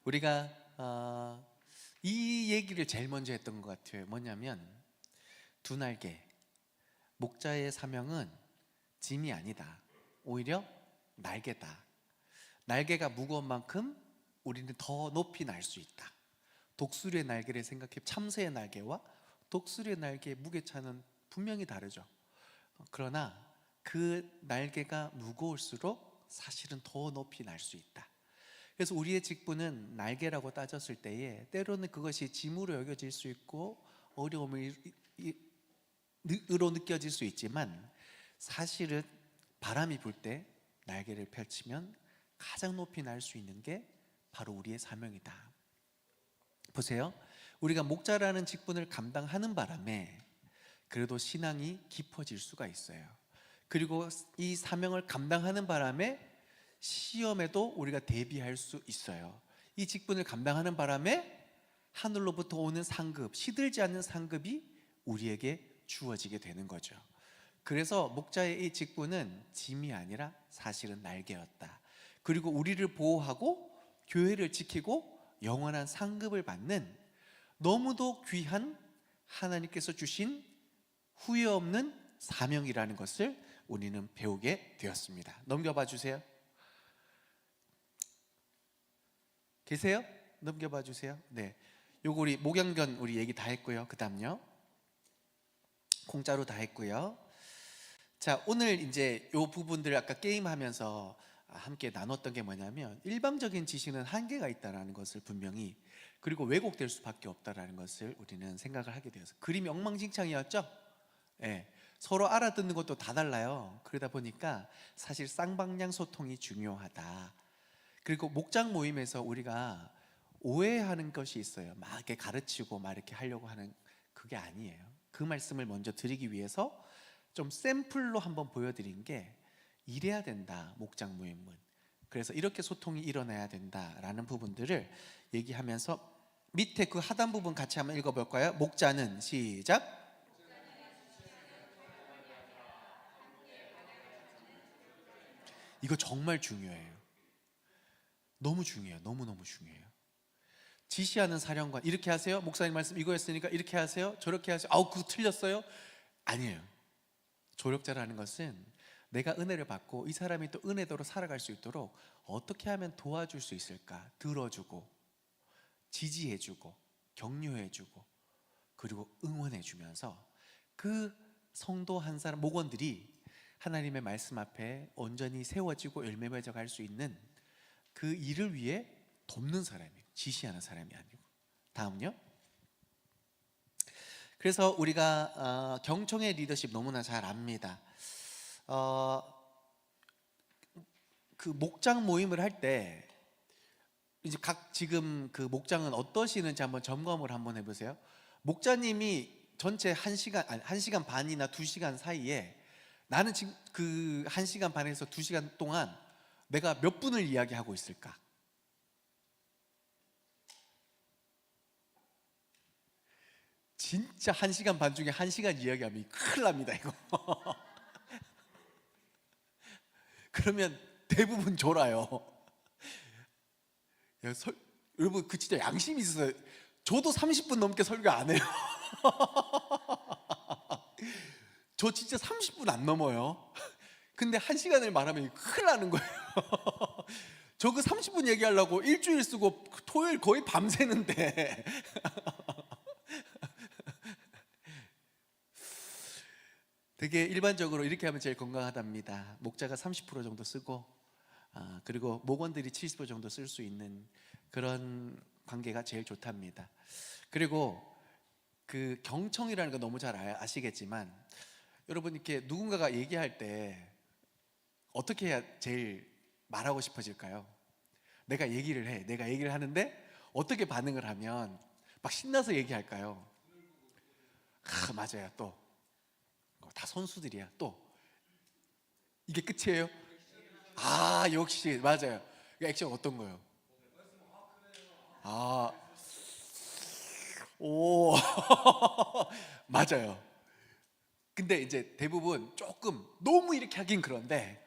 우리가 이 얘기를 제일 먼저 했던 것 같아요. 뭐냐면 두 날개, 목자의 사명은 짐이 아니다. 오히려 날개다. 날개가 무거운 만큼 우리는 더 높이 날 수 있다. 독수리의 날개를 생각해. 참새의 날개와 독수리의 날개의 무게차는 분명히 다르죠. 그러나 그 날개가 무거울수록 사실은 더 높이 날 수 있다. 그래서 우리의 직분은 날개라고 따졌을 때에 때로는 그것이 짐으로 여겨질 수 있고 어려움으로 느껴질 수 있지만, 사실은 바람이 불 때 날개를 펼치면 가장 높이 날 수 있는 게 바로 우리의 사명이다. 보세요. 우리가 목자라는 직분을 감당하는 바람에 그래도 신앙이 깊어질 수가 있어요. 그리고 이 사명을 감당하는 바람에 시험에도 우리가 대비할 수 있어요. 이 직분을 감당하는 바람에 하늘로부터 오는 상급, 시들지 않는 상급이 우리에게 주어지게 되는 거죠. 그래서 목자의 이 직분은 짐이 아니라 사실은 날개였다. 그리고 우리를 보호하고 교회를 지키고 영원한 상급을 받는 너무도 귀한 하나님께서 주신 후회 없는 사명이라는 것을 우리는 배우게 되었습니다. 넘겨봐 주세요. 계세요? 넘겨봐 주세요. 네, 요거 우리 목양견 우리 얘기 다 했고요. 그 다음요, 공짜로 다 했고요. 자, 오늘 이제 요 부분들 아까 게임하면서 함께 나눴던 게 뭐냐면, 일방적인 지식은 한계가 있다는 것을 분명히, 그리고 왜곡될 수밖에 없다는 것을 우리는 생각을 하게 되어서, 그림이 엉망진창이었죠? 네, 서로 알아듣는 것도 다 달라요. 그러다 보니까 사실 쌍방향 소통이 중요하다. 그리고 목장 모임에서 우리가 오해하는 것이 있어요. 막 이렇게 가르치고 막 이렇게 하려고 하는, 그게 아니에요. 그 말씀을 먼저 드리기 위해서 좀 샘플로 한번 보여드린 게, 이래야 된다, 목장 모임은. 그래서 이렇게 소통이 일어나야 된다라는 부분들을 얘기하면서, 밑에 그 하단 부분 같이 한번 읽어볼까요? 목자는, 시작. 이거 정말 중요해요. 너무 중요해요. 너무너무 중요해요. 지시하는 사령관, 이렇게 하세요. 목사님 말씀 이거였으니까 이렇게 하세요. 저렇게 하세요. 아우, 그거 틀렸어요. 아니에요. 조력자라는 것은 내가 은혜를 받고 이 사람이 또 은혜대로 살아갈 수 있도록 어떻게 하면 도와줄 수 있을까, 들어주고 지지해주고 격려해주고 그리고 응원해주면서 그 성도 한 사람, 목원들이 하나님의 말씀 앞에 온전히 세워지고 열매 맺어 갈 수 있는 그 일을 위해 돕는 사람이에요. 지시하는 사람이 아니고. 다음요. 그래서 우리가 경청의 리더십 너무나 잘 압니다. 그 목장 모임을 할 때 이제 각 지금 그 목장은 어떠시는지 한번 점검을 한번 해보세요. 목자님이 전체 1시간, 아니 1시간 반이나 2시간 사이에, 나는 지금 그 1시간 반에서 2시간 동안 내가 몇 분을 이야기하고 있을까? 진짜 1시간 반 중에 1시간 이야기하면 큰일 납니다, 이거. 그러면 대부분 졸아요. 여러분, 그 진짜 양심이 있어요. 저도 30분 넘게 설교 안 해요. 저 진짜 30분 안 넘어요. 근데 1시간을 말하면 큰일 나는 거예요. 저 그 30분 얘기하려고 일주일 쓰고 토요일 거의 밤새는데. 되게 일반적으로 이렇게 하면 제일 건강하답니다. 목자가 30% 정도 쓰고, 그리고 목원들이 70% 정도 쓸 수 있는 그런 관계가 제일 좋답니다. 그리고 그 경청이라는 거 너무 잘 아시겠지만, 여러분 이렇게 누군가가 얘기할 때 어떻게 해야 제일 말하고 싶어질까요? 내가 얘기를 하는데 어떻게 반응을 하면 막 신나서 얘기할까요? 맞아요. 또 다 선수들이야. 또 이게 끝이에요? 역시 맞아요. 액션 어떤 거요? 아, 오, 맞아요. 근데 이제 대부분 조금 너무 이렇게 하긴 그런데,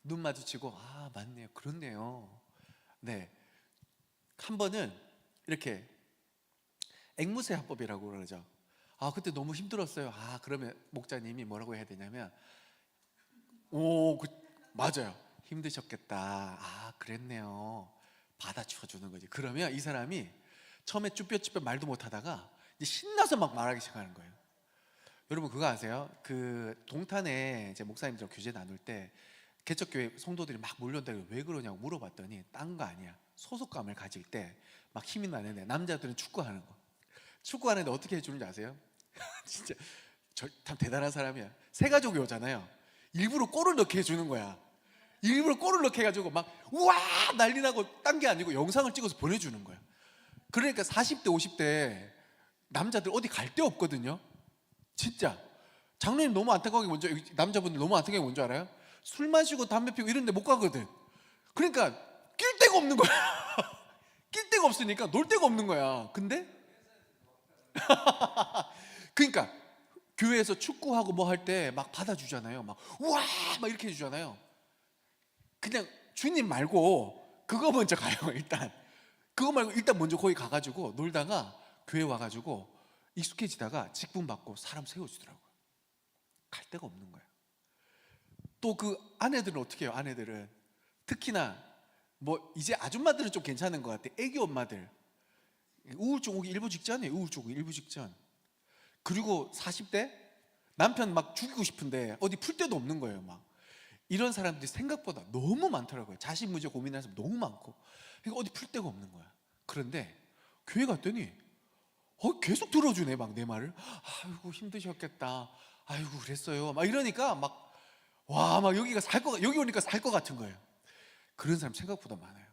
눈 마주치고 맞네요, 그렇네요. 네, 한 번은 이렇게 앵무새 화법이라고 그러죠. 그때 너무 힘들었어요. 그러면 목자님이 뭐라고 해야 되냐면, 맞아요. 힘드셨겠다. 그랬네요. 받아쳐 주는 거지. 그러면 이 사람이 처음에 쭈뼛쭈뼛 말도 못 하다가 이제 신나서 막 말하기 시작하는 거예요. 여러분 그거 아세요? 그 동탄에 이제 목사님들하고 교제 나눌 때 개척교회 성도들이 막 몰려온다고 왜 그러냐고 물어봤더니 딴 거 아니야. 소속감을 가질 때 막 힘이 나는데 남자들은 축구하는 거. 축구하는데 어떻게 해주는지 아세요? 진짜 참 대단한 사람이야. 새 가족이 오잖아요. 일부러 골을 넣게 해주는 거야. 일부러 골을 넣게 해가지고 막 우와 난리 나고 딴 게 아니고 영상을 찍어서 보내주는 거야. 그러니까 40대 50대 남자들 어디 갈 데 없거든요. 진짜 장로님 너무 안타까운 게 뭔지, 남자분들 너무 안타까운 게 뭔지 알아요? 술 마시고 담배 피우고 이런 데 못 가거든. 그러니까 낄 데가 없는 거야. 낄 데가 없으니까 놀 데가 없는 거야. 근데 그러니까 교회에서 축구하고 뭐 할 때 막 받아주잖아요. 막 우와 막 이렇게 해주잖아요. 그냥 주님 말고 그거 먼저 가요. 일단 그거 말고 일단 먼저 거기 가가지고 놀다가 교회 와가지고 익숙해지다가 직분 받고 사람 세워주더라고요. 갈 데가 없는 거야. 또 그 아내들은 어떻게 해요? 아내들은 특히나 뭐 이제 아줌마들은 좀 괜찮은 것 같아. 애기 엄마들 우울증 오기 일부 직전이에요. 우울증 오기 일부 직전. 그리고 40대 남편 막 죽이고 싶은데 어디 풀 데도 없는 거예요. 막 이런 사람들이 생각보다 너무 많더라고요. 자식 문제 고민하는 사람 너무 많고. 그러니까 어디 풀 데가 없는 거야. 그런데 교회 갔더니 계속 들어주네. 막 내 말을. 아이고 힘드셨겠다. 아이고 그랬어요. 막 이러니까 막 여기가 여기 오니까 살 것 같은 거예요. 그런 사람 생각보다 많아요.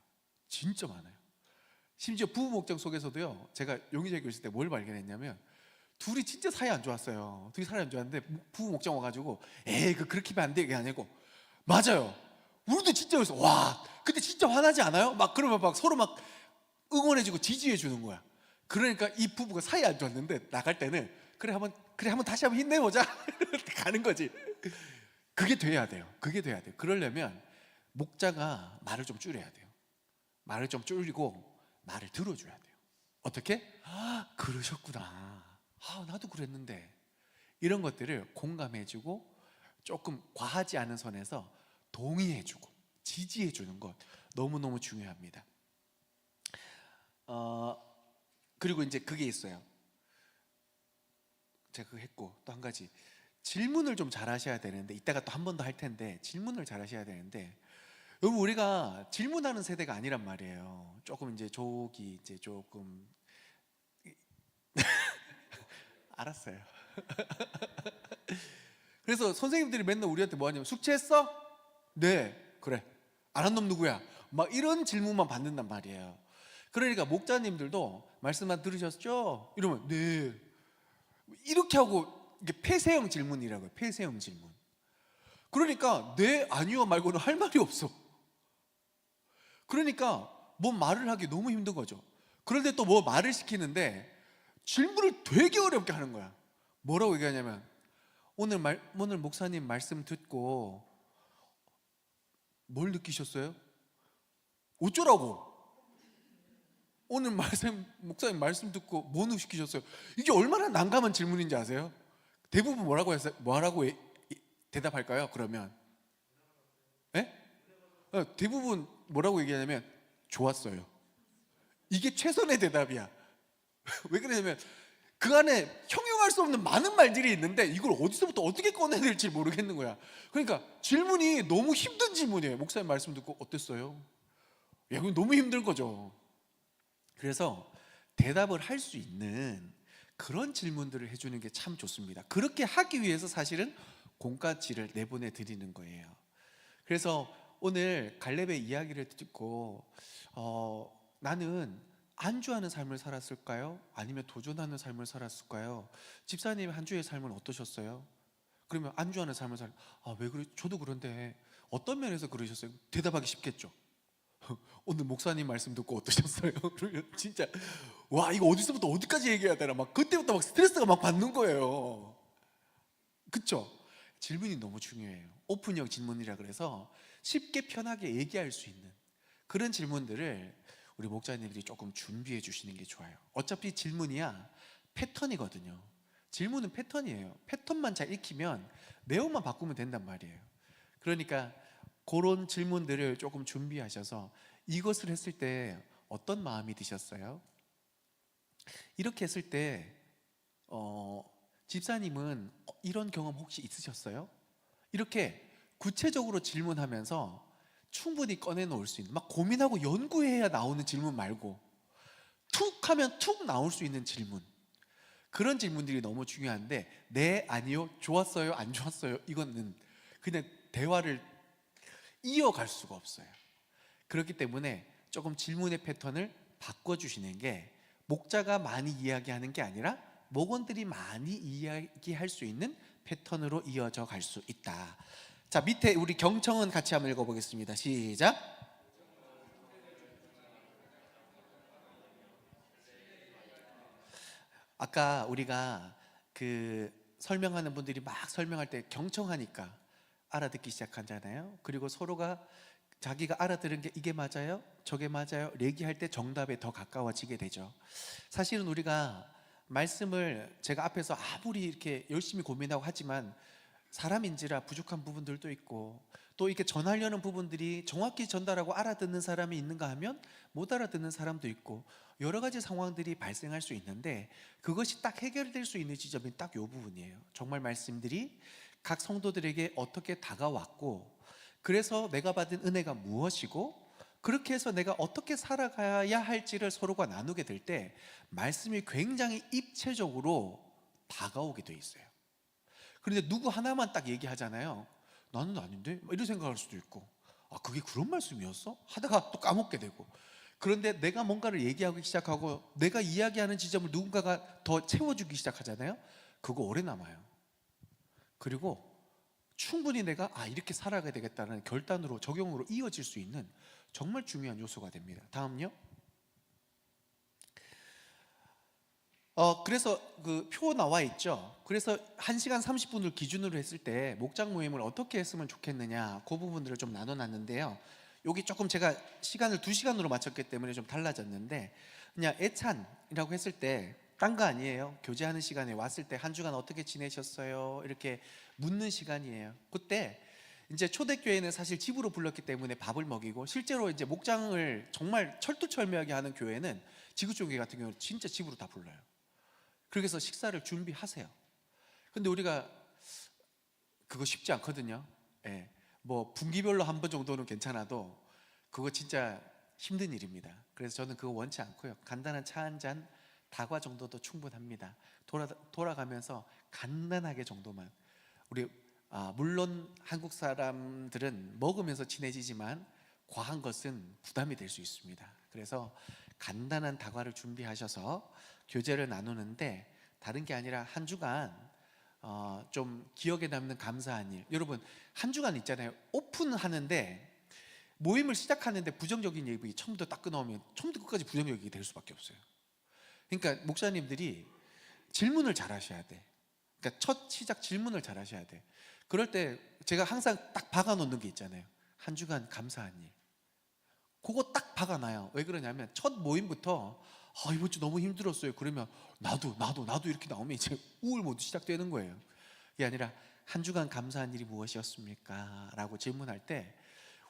진짜 많아요. 심지어 부부 목장 속에서도요. 제가 용의자 교회 있을 때 뭘 발견했냐면 둘이 진짜 사이 안 좋았어요. 둘이 사이 안 좋았는데 부부 목장 와가지고 그렇게 하면 안 돼. 이게 아니고 맞아요. 우리도 진짜 그래서 근데 진짜 화나지 않아요? 막 그러면 막 서로 막 응원해주고 지지해 주는 거야. 그러니까 이 부부가 사이 안 좋았는데 나갈 때는 그래 한번 다시 한번 힘내보자. 가는 거지. 그게 돼야 돼요. 그게 돼야 돼요. 그러려면 목자가 말을 좀 줄여야 돼요. 말을 좀 줄이고 말을 들어줘야 돼요. 어떻게? 그러셨구나. 나도 그랬는데. 이런 것들을 공감해주고 조금 과하지 않은 선에서 동의해주고 지지해주는 것 너무너무 중요합니다. 그리고 이제 그게 있어요. 제가 그거 했고 또 한 가지 질문을 좀 잘 하셔야 되는데 이따가 또 한 번 더 할 텐데 질문을 잘 하셔야 되는데 여러분 우리가 질문하는 세대가 아니란 말이에요. 조금 이제 조기 이제 조금 알았어요. 그래서 선생님들이 맨날 우리한테 뭐 하냐면 숙제했어? 네. 그래. 안 한 놈 누구야? 막 이런 질문만 받는단 말이에요. 그러니까 목자님들도 말씀만 들으셨죠? 이러면 네. 이렇게 하고 이게 폐쇄형 질문이라고요. 폐쇄형 질문. 그러니까 네, 아니요 말고는 할 말이 없어. 그러니까 뭐 말을 하기 너무 힘든 거죠. 그런데 또 뭐 말을 시키는데 질문을 되게 어렵게 하는 거야. 뭐라고 얘기하냐면 오늘 목사님 말씀 듣고 뭘 느끼셨어요? 어쩌라고? 오늘 목사님 말씀 듣고 뭐 느끼셨어요? 이게 얼마나 난감한 질문인지 아세요? 대부분 뭐라고 대답할까요? 그러면 대부분 뭐라고 얘기하냐면 좋았어요. 이게 최선의 대답이야. 왜 그러냐면 그 안에 형용할 수 없는 많은 말들이 있는데 이걸 어디서부터 어떻게 꺼내야 될지 모르겠는 거야. 그러니까 질문이 너무 힘든 질문이에요. 목사님 말씀 듣고 어땠어요? 이건 너무 힘든 거죠. 그래서 대답을 할 수 있는 그런 질문들을 해주는 게 참 좋습니다. 그렇게 하기 위해서 사실은 공과지를 내보내 드리는 거예요. 그래서 오늘 갈렙의 이야기를 듣고 나는 안주하는 삶을 살았을까요? 아니면 도전하는 삶을 살았을까요? 집사님 한 주의 삶은 어떠셨어요? 그러면 안주하는 삶을 왜 그래? 저도 그런데 어떤 면에서 그러셨어요? 대답하기 쉽겠죠. 오늘 목사님 말씀 듣고 어떠셨어요? 그러면 진짜 이거 어디서부터 어디까지 얘기해야 되나 막 그때부터 막 스트레스가 막 받는 거예요. 그쵸? 질문이 너무 중요해요. 오픈형 질문이라 그래서 쉽게 편하게 얘기할 수 있는 그런 질문들을 우리 목자님들이 조금 준비해 주시는 게 좋아요. 어차피 질문이야 패턴이거든요. 질문은 패턴이에요. 패턴만 잘 익히면 내용만 바꾸면 된단 말이에요. 그러니까 그런 질문들을 조금 준비하셔서 이것을 했을 때 어떤 마음이 드셨어요? 이렇게 했을 때 집사님은 이런 경험 혹시 있으셨어요? 이렇게 구체적으로 질문하면서 충분히 꺼내놓을 수 있는, 막 고민하고 연구해야 나오는 질문 말고 툭 하면 툭 나올 수 있는 질문, 그런 질문들이 너무 중요한데, 네, 아니요, 좋았어요, 안 좋았어요, 이거는 그냥 대화를 이어갈 수가 없어요. 그렇기 때문에 조금 질문의 패턴을 바꿔주시는 게, 목자가 많이 이야기하는 게 아니라 목원들이 많이 이야기할 수 있는 패턴으로 이어져 갈 수 있다. 자, 밑에 우리 경청은 같이 한번 읽어보겠습니다. 시작. 아까 우리가 그 설명하는 분들이 막 설명할 때 경청하니까 알아듣기 시작하잖아요. 그리고 서로가 자기가 알아들은 게 이게 맞아요? 저게 맞아요? 얘기할 때 정답에 더 가까워지게 되죠. 사실은 우리가 말씀을 제가 앞에서 아무리 이렇게 열심히 고민하고 하지만 사람인지라 부족한 부분들도 있고, 또 이렇게 전하려는 부분들이 정확히 전달하고 알아듣는 사람이 있는가 하면 못 알아듣는 사람도 있고, 여러 가지 상황들이 발생할 수 있는데, 그것이 딱 해결될 수 있는 지점이 딱 이 부분이에요. 정말 말씀들이 각 성도들에게 어떻게 다가왔고, 그래서 내가 받은 은혜가 무엇이고, 그렇게 해서 내가 어떻게 살아가야 할지를 서로가 나누게 될 때 말씀이 굉장히 입체적으로 다가오게 돼 있어요. 그런데 누구 하나만 딱 얘기하잖아요. 나는 아닌데? 이런 생각할 수도 있고, 아, 그게 그런 말씀이었어? 하다가 또 까먹게 되고. 그런데 내가 뭔가를 얘기하기 시작하고 내가 이야기하는 지점을 누군가가 더 채워주기 시작하잖아요. 그거 오래 남아요. 그리고 충분히 내가 이렇게 살아가야 되겠다는 결단으로, 적용으로 이어질 수 있는 정말 중요한 요소가 됩니다. 다음요. 그래서 그 표 나와 있죠. 그래서 1시간 30분을 기준으로 했을 때 목장 모임을 어떻게 했으면 좋겠느냐, 그 부분들을 좀 나눠놨는데요. 여기 조금 제가 시간을 2시간으로 맞췄기 때문에 좀 달라졌는데, 그냥 애찬이라고 했을 때 딴 거 아니에요. 교제하는 시간에 왔을 때 한 주간 어떻게 지내셨어요? 이렇게 묻는 시간이에요. 그때 이제 초대교회는 사실 집으로 불렀기 때문에 밥을 먹이고, 실제로 이제 목장을 정말 철두철미하게 하는 교회는 지구촌교회 같은 경우는 진짜 집으로 다 불러요. 그래서 식사를 준비하세요. 근데 우리가 그거 쉽지 않거든요. 예. 뭐 분기별로 한 번 정도는 괜찮아도 그거 진짜 힘든 일입니다. 그래서 저는 그거 원치 않고요. 간단한 차 한 잔, 다과 정도도 충분합니다. 돌아가면서 간단하게 정도만. 우리 물론 한국 사람들은 먹으면서 친해지지만 과한 것은 부담이 될 수 있습니다. 그래서 간단한 다과를 준비하셔서 교제를 나누는데, 다른 게 아니라 한 주간 좀 기억에 남는 감사한 일. 여러분, 한 주간 있잖아요. 오픈하는데, 모임을 시작하는데 부정적인 얘기 처음부터 딱 끊어오면 처음부터 끝까지 부정적이 될 수밖에 없어요. 그러니까 목사님들이 질문을 잘 하셔야 돼. 그러니까 첫 시작 질문을 잘 하셔야 돼. 그럴 때 제가 항상 딱 박아놓는 게 있잖아요. 한 주간 감사한 일. 그거 딱 박아놔요. 왜 그러냐면 첫 모임부터 이번 주 너무 힘들었어요. 그러면 나도 이렇게 나오면 이제 우울 모드 시작되는 거예요. 이게 아니라 한 주간 감사한 일이 무엇이었습니까? 라고 질문할 때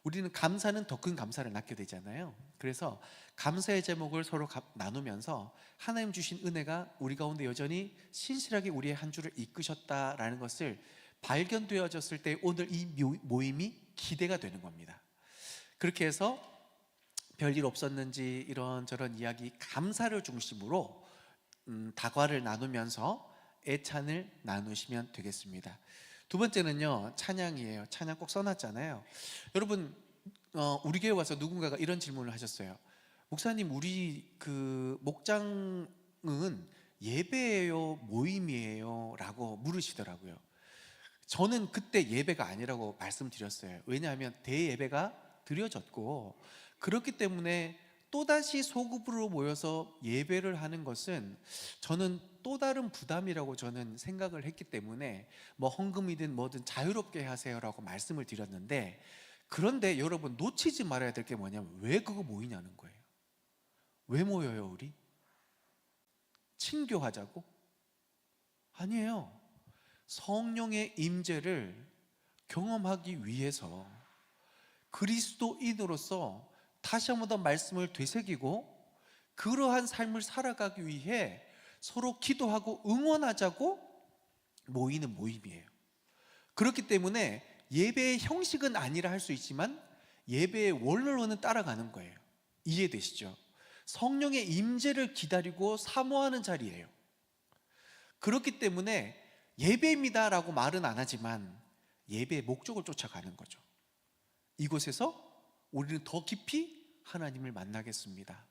우리는 감사는 더 큰 감사를 낳게 되잖아요. 그래서 감사의 제목을 서로 나누면서 하나님 주신 은혜가 우리 가운데 여전히 신실하게 우리의 한 주를 이끄셨다라는 것을 발견되어졌을 때 오늘 이 모임이 기대가 되는 겁니다. 그렇게 해서 별일 없었는지 이런저런 이야기, 감사를 중심으로 다과를 나누면서 애찬을 나누시면 되겠습니다. 두 번째는요, 찬양이에요. 찬양 꼭 써놨잖아요. 여러분, 우리 교회 와서 누군가가 이런 질문을 하셨어요. 목사님, 우리 그 목장은 예배예요, 모임이에요? 라고 물으시더라고요. 저는 그때 예배가 아니라고 말씀드렸어요. 왜냐하면 대예배가 드려졌고, 그렇기 때문에 또다시 소급으로 모여서 예배를 하는 것은 저는 또 다른 부담이라고 저는 생각을 했기 때문에 뭐 헌금이든 뭐든 자유롭게 하세요라고 말씀을 드렸는데, 그런데 여러분 놓치지 말아야 될 게 뭐냐면 왜 그거 모이냐는 거예요. 왜 모여요, 우리? 친교하자고? 아니에요. 성령의 임재를 경험하기 위해서 그리스도인으로서 다시 한 번 더 말씀을 되새기고 그러한 삶을 살아가기 위해 서로 기도하고 응원하자고 모이는 모임이에요. 그렇기 때문에 예배의 형식은 아니라 할 수 있지만 예배의 원로는 따라가는 거예요. 이해되시죠? 성령의 임재를 기다리고 사모하는 자리예요. 그렇기 때문에 예배입니다라고 말은 안 하지만 예배의 목적을 쫓아가는 거죠. 이곳에서 우리는 더 깊이 하나님을 만나겠습니다.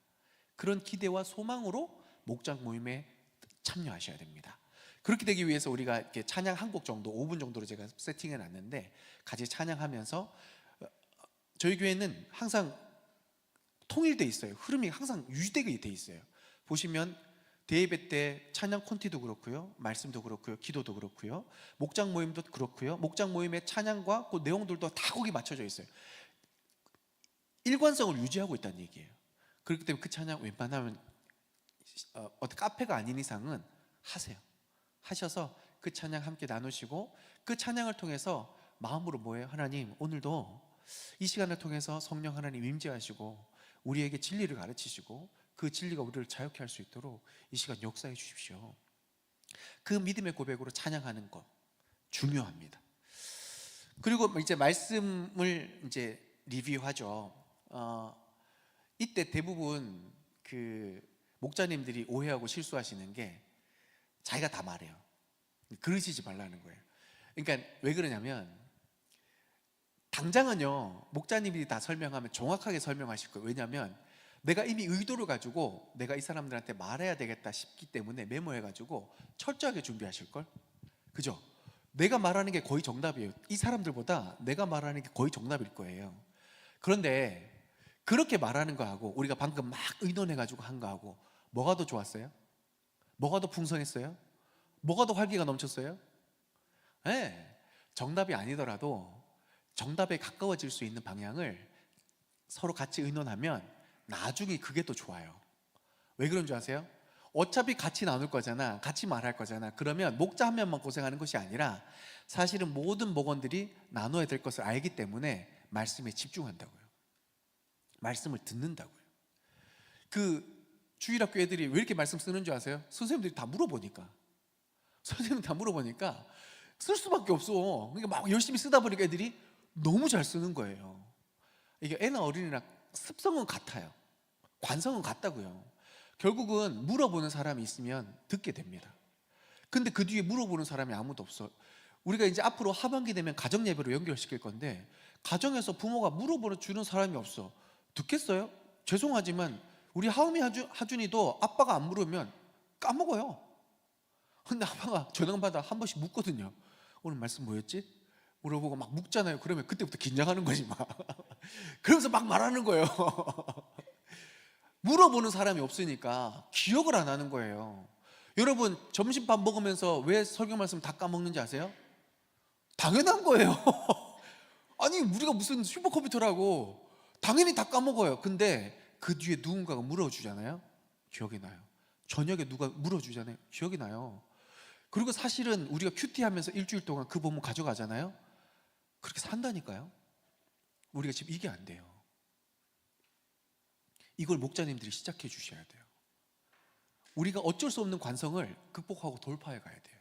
그런 기대와 소망으로 목장 모임에 참여하셔야 됩니다. 그렇게 되기 위해서 우리가 이렇게 찬양 한 곡 정도, 5분 정도로 제가 세팅해 놨는데 같이 찬양하면서, 저희 교회는 항상 통일돼 있어요. 흐름이 항상 유지되게 돼 있어요. 보시면 대예배 때 찬양 콘티도 그렇고요, 말씀도 그렇고요, 기도도 그렇고요, 목장 모임도 그렇고요, 목장 모임의 찬양과 그 내용들도 다 거기 맞춰져 있어요. 일관성을 유지하고 있다는 얘기예요. 그렇기 때문에 그 찬양 웬만하면 어떤 카페가 아닌 이상은 하세요. 하셔서 그 찬양 함께 나누시고, 그 찬양을 통해서 마음으로 뭐예요? 하나님, 오늘도 이 시간을 통해서 성령 하나님 임재하시고 우리에게 진리를 가르치시고 그 진리가 우리를 자유케 할 수 있도록 이 시간 역사해 주십시오. 그 믿음의 고백으로 찬양하는 것 중요합니다. 그리고 이제 말씀을 이제 리뷰하죠. 이때 대부분 그 목자님들이 오해하고 실수하시는 게 자기가 다 말해요. 그러시지 말라는 거예요. 그러니까 왜 그러냐면, 당장은요 목자님이 다 설명하면 정확하게 설명하실 거예요. 왜냐하면 내가 이미 의도를 가지고 내가 이 사람들한테 말해야 되겠다 싶기 때문에 메모해가지고 철저하게 준비하실걸? 그죠? 내가 말하는 게 거의 정답이에요. 이 사람들보다 내가 말하는 게 거의 정답일 거예요. 그런데 그렇게 말하는 거하고 우리가 방금 막 의논해가지고 한 거하고 뭐가 더 좋았어요? 뭐가 더 풍성했어요? 뭐가 더 활기가 넘쳤어요? 네, 정답이 아니더라도 정답에 가까워질 수 있는 방향을 서로 같이 의논하면 나중에 그게 더 좋아요. 왜 그런 줄 아세요? 어차피 같이 나눌 거잖아, 같이 말할 거잖아. 그러면 목자 한 명만 고생하는 것이 아니라 사실은 모든 목원들이 나눠야 될 것을 알기 때문에 말씀에 집중한다고요. 말씀을 듣는다고요. 그 주일학교 애들이 왜 이렇게 말씀 쓰는 줄 아세요? 선생님들이 다 물어보니까. 선생님 다 물어보니까 쓸 수밖에 없어. 그러니까 막 열심히 쓰다 보니까 애들이 너무 잘 쓰는 거예요. 이게 애나 어린이나 습성은 같아요. 관성은 같다고요. 결국은 물어보는 사람이 있으면 듣게 됩니다. 근데 그 뒤에 물어보는 사람이 아무도 없어. 우리가 이제 앞으로 하반기 되면 가정 예배로 연결시킬 건데 가정에서 부모가 물어보는 주는 사람이 없어. 듣겠어요? 죄송하지만 우리 하음이 하준이도 아빠가 안 물으면 까먹어요. 근데 아빠가 전화받아 한 번씩 묻거든요. 오늘 말씀 뭐였지? 물어보고 막 묻잖아요. 그러면 그때부터 긴장하는 거지 막. 그러면서 막 말하는 거예요. 물어보는 사람이 없으니까 기억을 안 하는 거예요. 여러분 점심밥 먹으면서 왜 설교 말씀 다 까먹는지 아세요? 당연한 거예요. 아니 우리가 무슨 슈퍼컴퓨터라고 당연히 다 까먹어요. 근데 그 뒤에 누군가가 물어주잖아요. 기억이 나요. 저녁에 누가 물어주잖아요. 기억이 나요. 그리고 사실은 우리가 큐티하면서 일주일 동안 그 본문 가져가잖아요. 그렇게 산다니까요. 우리가 지금 이게 안 돼요. 이걸 목자님들이 시작해 주셔야 돼요. 우리가 어쩔 수 없는 관성을 극복하고 돌파해 가야 돼요.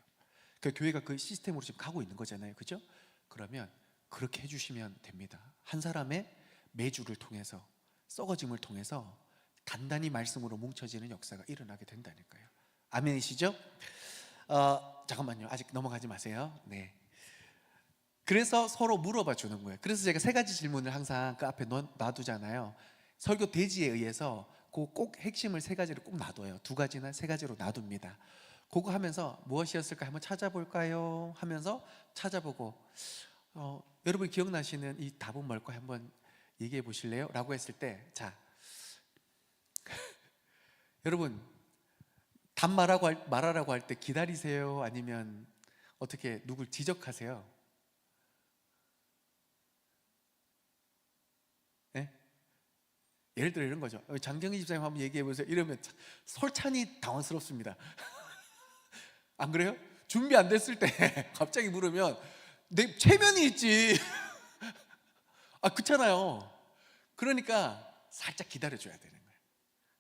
그러니까 교회가 그 시스템으로 지금 가고 있는 거잖아요. 그죠? 그러면 그렇게 해주시면 됩니다. 한 사람의 매주를 통해서, 썩어짐을 통해서 단단히 말씀으로 뭉쳐지는 역사가 일어나게 된다니까요. 아멘이시죠? 잠깐만요. 아직 넘어가지 마세요. 네. 그래서 서로 물어봐 주는 거예요. 그래서 제가 세 가지 질문을 항상 그 앞에 놔두잖아요. 설교 대지에 의해서 그 꼭 핵심을 세 가지를 꼭 놔둬요. 두 가지나 세 가지로 놔둡니다. 그거 하면서 무엇이었을까 한번 찾아볼까요? 하면서 찾아보고 여러분 기억나시는 이 답은 뭘까 한번 얘기해 보실래요? 라고 했을 때, 자 여러분 답 말하라고 할 때 기다리세요? 아니면 어떻게 누굴 지적하세요? 네? 예를 들어 이런 거죠. 장경희 집사님 한번 얘기해 보세요. 이러면 솔찬히 당황스럽습니다. 안 그래요? 준비 안 됐을 때 갑자기 물으면 내 체면이 있지. 그렇잖아요. 그러니까 살짝 기다려줘야 되는 거예요.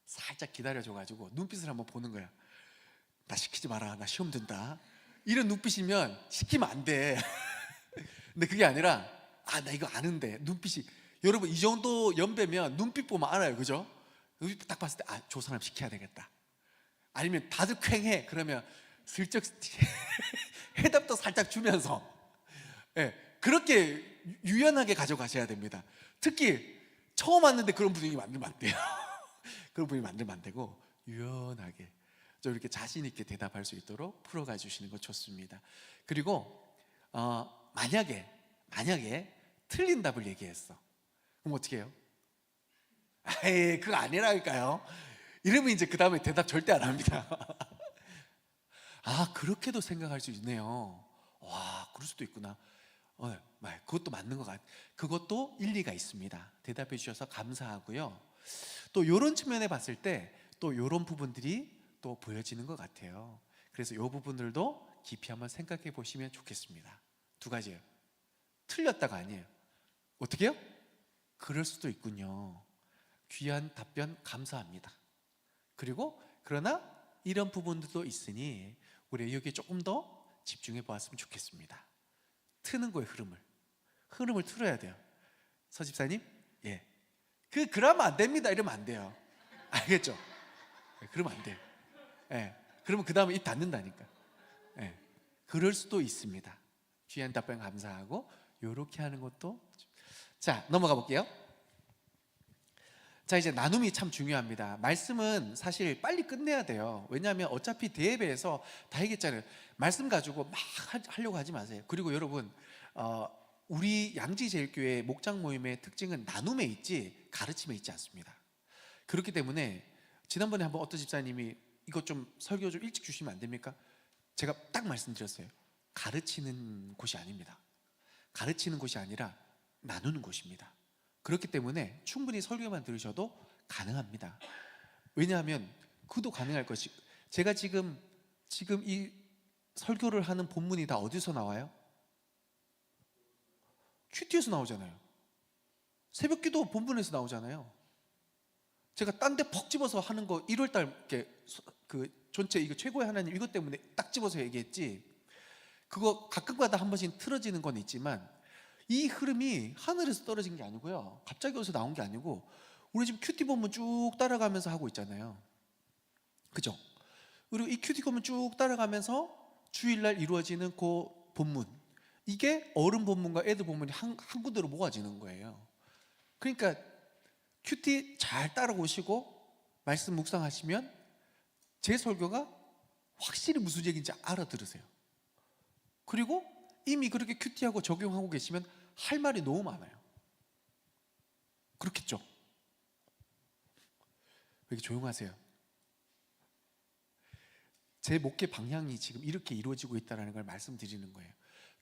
살짝 기다려줘가지고 눈빛을 한번 보는 거야. 나 시키지 마라, 나 시험 든다, 이런 눈빛이면 시키면 안 돼. 근데 그게 아니라 나 이거 아는데, 눈빛이, 여러분 이 정도 연배면 눈빛 보면 알아요. 그죠? 눈빛 딱 봤을 때 저 사람 시켜야 되겠다. 아니면 다들 퀭해. 그러면 슬쩍 해답도 살짝 주면서, 그렇게 유연하게 가져가셔야 됩니다. 특히 처음 왔는데 그런 분위기 만들면 안 돼요. 그런 분위기 만들면 안 되고 유연하게 좀 이렇게 자신 있게 대답할 수 있도록 풀어가 주시는 거 좋습니다. 그리고 만약에 틀린 답을 얘기했어. 그럼 어떻게 해요? 그거 아니라니까요. 이러면 이제 그 다음에 대답 절대 안 합니다. 그렇게도 생각할 수 있네요. 와, 그럴 수도 있구나. 그것도 맞는 것 같아요. 그것도 일리가 있습니다. 대답해 주셔서 감사하고요. 또 이런 측면에 봤을 때 또 이런 부분들이 또 보여지는 것 같아요. 그래서 이 부분들도 깊이 한번 생각해 보시면 좋겠습니다. 두 가지예요. 틀렸다가 아니에요. 어떻게 해요? 그럴 수도 있군요. 귀한 답변 감사합니다. 그리고 그러나 이런 부분들도 있으니 우리 여기에 조금 더 집중해 보았으면 좋겠습니다. 트는 거예요. 흐름을 틀어야 돼요. 서 집사님, 그러면 안 됩니다 이러면 안 돼요. 알겠죠? 그러면 안 돼요. 그러면 그 다음에 입 닫는다니까. 그럴 수도 있습니다. 귀한 답변 감사하고 이렇게 하는 것도. 자, 넘어가 볼게요. 자, 이제 나눔이 참 중요합니다. 말씀은 사실 빨리 끝내야 돼요. 왜냐하면 어차피 대예배에서 다 얘기했잖아요. 말씀 가지고 막 하려고 하지 마세요. 그리고 여러분, 우리 양지제일교회 목장 모임의 특징은 나눔에 있지 가르침에 있지 않습니다. 그렇기 때문에 지난번에 한번 어떤 집사님이 이거 좀 설교 좀 일찍 주시면 안 됩니까? 제가 딱 말씀드렸어요. 가르치는 곳이 아닙니다. 가르치는 곳이 아니라 나누는 곳입니다. 그렇기 때문에 충분히 설교만 들으셔도 가능합니다. 왜냐하면 그도 가능할 것이, 제가 지금 이 설교를 하는 본문이 다 어디서 나와요? 큐티에서 나오잖아요. 새벽기도 본문에서 나오잖아요. 제가 딴 데 퍽 집어서 하는 거 1월달 이렇게 그 전체 이거 최고의 하나님 이것 때문에 딱 집어서 얘기했지, 그거 가끔가다 한 번씩 틀어지는 건 있지만 이 흐름이 하늘에서 떨어진 게 아니고요, 갑자기 어디서 나온 게 아니고 우리 지금 큐티 본문 쭉 따라가면서 하고 있잖아요. 그죠? 그리고 이 큐티 본문 쭉 따라가면서 주일날 이루어지는 그 본문, 이게 어른 본문과 애들 본문이 한 군데로 모아지는 거예요. 그러니까 큐티 잘 따라오시고 말씀 묵상하시면 제 설교가 확실히 무슨 얘기인지 알아들으세요. 그리고 이미 그렇게 큐티하고 적용하고 계시면 할 말이 너무 많아요. 그렇겠죠? 왜 이렇게 조용하세요? 제 목회 방향이 지금 이렇게 이루어지고 있다는 걸 말씀드리는 거예요.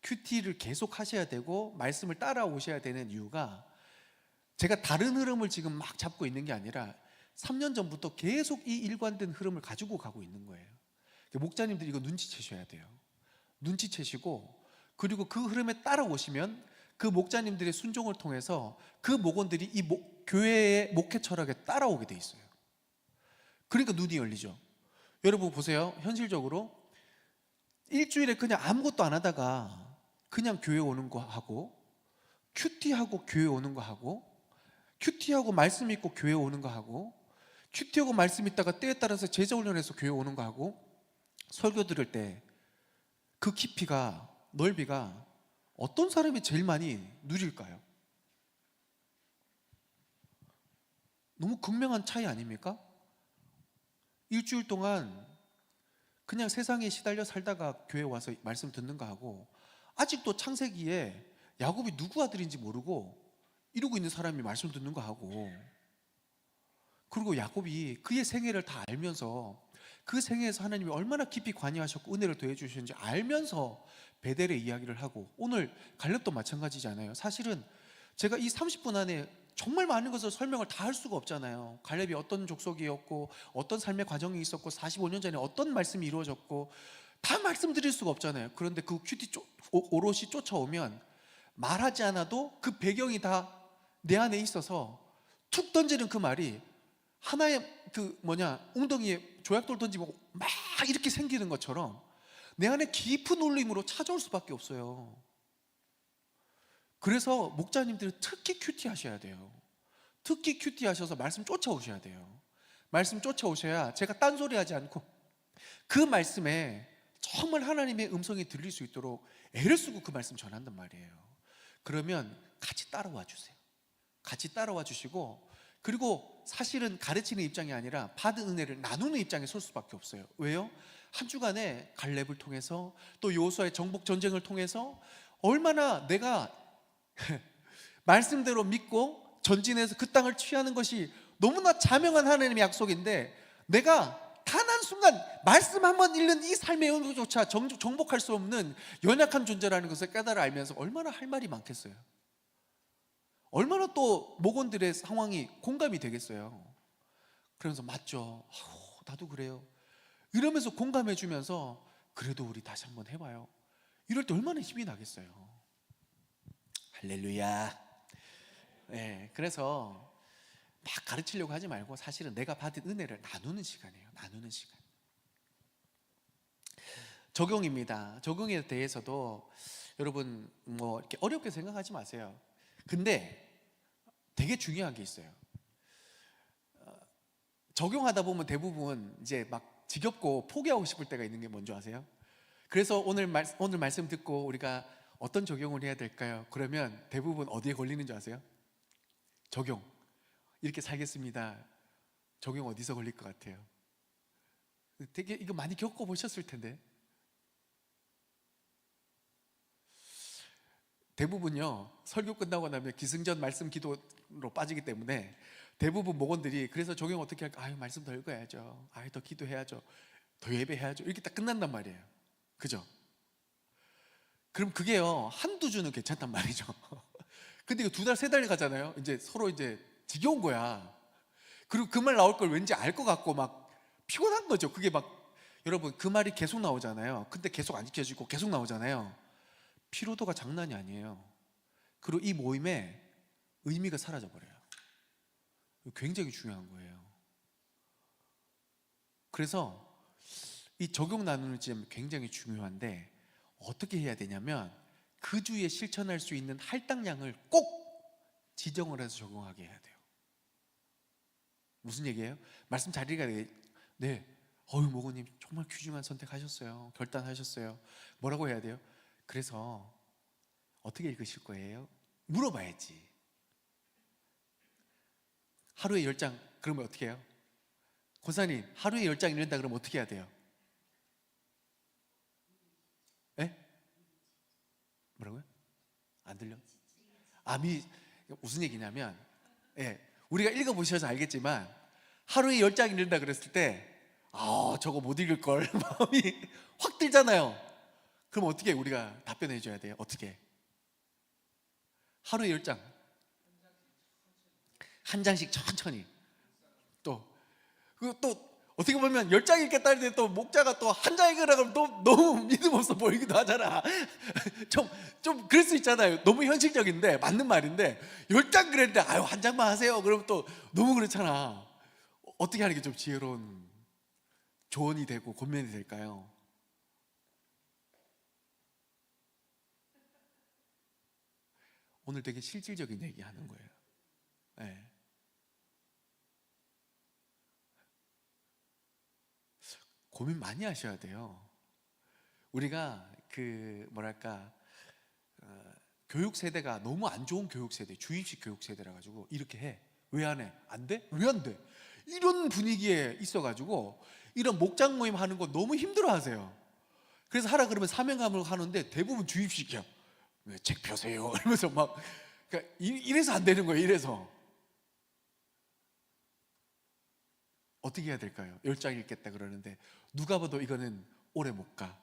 큐티를 계속 하셔야 되고 말씀을 따라오셔야 되는 이유가, 제가 다른 흐름을 지금 막 잡고 있는 게 아니라 3년 전부터 계속 이 일관된 흐름을 가지고 가고 있는 거예요. 목자님들이 이거 눈치채셔야 돼요. 눈치채시고, 그리고 그 흐름에 따라오시면 그 목자님들의 순종을 통해서 그 목원들이 이 교회의 목회 철학에 따라오게 돼 있어요. 그러니까 눈이 열리죠. 여러분 보세요. 현실적으로 일주일에 그냥 아무것도 안 하다가 그냥 교회 오는 거 하고, 큐티하고 교회 오는 거 하고, 큐티하고 말씀 읽고 교회 오는 거 하고, 큐티하고 말씀 읽다가 때에 따라서 제자훈련해서 교회 오는 거 하고, 설교 들을 때 그 깊이가, 넓이가 어떤 사람이 제일 많이 누릴까요? 너무 극명한 차이 아닙니까? 일주일 동안 그냥 세상에 시달려 살다가 교회 와서 말씀 듣는 거 하고, 아직도 창세기에 야곱이 누구 아들인지 모르고 이러고 있는 사람이 말씀 듣는 거 하고, 그리고 야곱이 그의 생애를 다 알면서 그 생애에서 하나님이 얼마나 깊이 관여하셨고 은혜를 더해 주셨는지 알면서 베델의 이야기를 하고, 오늘 갈렙도 마찬가지잖아요. 사실은 제가 이 30분 안에 정말 많은 것을 설명을 다 할 수가 없잖아요. 갈렙이 어떤 족속이었고 어떤 삶의 과정이 있었고 45년 전에 어떤 말씀이 이루어졌고 다 말씀드릴 수가 없잖아요. 그런데 그 큐티 오롯이 쫓아오면 말하지 않아도 그 배경이 다 내 안에 있어서 툭 던지는 그 말이 하나의 웅덩이에 조약돌 던지고 막 이렇게 생기는 것처럼 내 안에 깊은 울림으로 찾아올 수밖에 없어요. 그래서 목자님들은 특히 큐티 하셔야 돼요. 특히 큐티 하셔서 말씀 쫓아오셔야 돼요. 말씀 쫓아오셔야 제가 딴소리 하지 않고 그 말씀에 정말 하나님의 음성이 들릴 수 있도록 애를 쓰고 그 말씀 전한단 말이에요. 그러면 같이 따라와 주세요. 같이 따라와 주시고, 그리고 사실은 가르치는 입장이 아니라 받은 은혜를 나누는 입장에 설 수밖에 없어요. 왜요? 한 주간에 갈렙을 통해서 또 여호수아의 정복 전쟁을 통해서 얼마나 내가 말씀대로 믿고 전진해서 그 땅을 취하는 것이 너무나 자명한 하나님의 약속인데, 내가 단 한순간 말씀 한번 읽는 이 삶의 영역조차 정복할 수 없는 연약한 존재라는 것을 깨달아 알면서 얼마나 할 말이 많겠어요. 얼마나 또 목원들의 상황이 공감이 되겠어요. 그러면서 맞죠, 나도 그래요 이러면서 공감해 주면서 그래도 우리 다시 한번 해봐요, 이럴 때 얼마나 힘이 나겠어요. 할렐루야. 네, 그래서 막 가르치려고 하지 말고 사실은 내가 받은 은혜를 나누는 시간이에요. 나누는 시간. 적용입니다. 적용에 대해서도 여러분 이렇게 어렵게 생각하지 마세요. 근데 되게 중요한 게 있어요. 적용하다 보면 대부분 이제 막 지겹고 포기하고 싶을 때가 있는 게 뭔지 아세요? 그래서 오늘 말씀 듣고 우리가 어떤 적용을 해야 될까요? 그러면 대부분 어디에 걸리는 줄 아세요? 적용. 이렇게 살겠습니다. 적용 어디서 걸릴 것 같아요? 되게 이거 많이 겪어보셨을 텐데. 대부분요, 설교 끝나고 나면 기승전 말씀 기도로 빠지기 때문에 대부분 목원들이 그래서 적용 어떻게 할까? 아유, 말씀 더 읽어야죠. 아유, 더 기도해야죠. 더 예배해야죠. 이렇게 딱 끝난단 말이에요. 그죠? 그럼 그게요, 한두 주는 괜찮단 말이죠. 근데 이거 2달, 3달 가잖아요. 이제 서로 이제 지겨운 거야. 그리고 그 말 나올 걸 왠지 알 것 같고 막 피곤한 거죠. 그게 막, 여러분 그 말이 계속 나오잖아요. 근데 계속 안 지켜지고 계속 나오잖아요. 피로도가 장난이 아니에요. 그리고 이 모임에 의미가 사라져 버려요. 굉장히 중요한 거예요. 그래서 이 적용 나누는 점 굉장히 중요한데, 어떻게 해야 되냐면 그 주에 실천할 수 있는 할당량을 꼭 지정을 해서 적용하게 해야 돼요. 무슨 얘기예요? 말씀 잘 읽어야 돼. 네, 목원님 정말 귀중한 선택하셨어요. 결단하셨어요. 뭐라고 해야 돼요? 그래서 어떻게 읽으실 거예요? 물어봐야지. 하루에 10장 그러면 어떻게 해요? 권사님 하루에 10장 읽는다 그러면 어떻게 해야 돼요? 예? 뭐라고요? 안 들려? 무슨 얘기냐면, 우리가 읽어보셔서 알겠지만 하루에 10장 읽는다 그랬을 때 저거 못 읽을 걸 마음이 확 들잖아요. 그럼 어떻게 우리가 답변해 줘야 돼요? 어떻게? 하루에 10장 한 장씩 천천히. 또 어떻게 보면 10장 읽겠다 했는데 또 목자가 또 한 장 읽으라 그러면 또 너무 믿음 없어 보이기도 하잖아. 좀 그럴 수 있잖아요. 너무 현실적인데 맞는 말인데 10장 그랬는데 한 장만 하세요 그러면 또 너무 그렇잖아. 어떻게 하는 게 좀 지혜로운 조언이 되고 권면이 될까요? 오늘 되게 실질적인 얘기 하는 거예요. 네. 고민 많이 하셔야 돼요. 우리가 교육 세대가 너무 안 좋은 교육 세대, 주입식 교육 세대라 가지고 이렇게 해. 왜 안 해? 안 돼? 왜 안 돼? 이런 분위기에 있어 가지고 이런 목장 모임 하는 거 너무 힘들어 하세요. 그래서 하라 그러면 사명감을 하는데 대부분 주입식이야. 왜 책 펴세요? 이러면서 막, 그러니까 이래서 안 되는 거예요. 이래서 어떻게 해야 될까요? 10장 읽겠다 그러는데 누가 봐도 이거는 오래 못 가.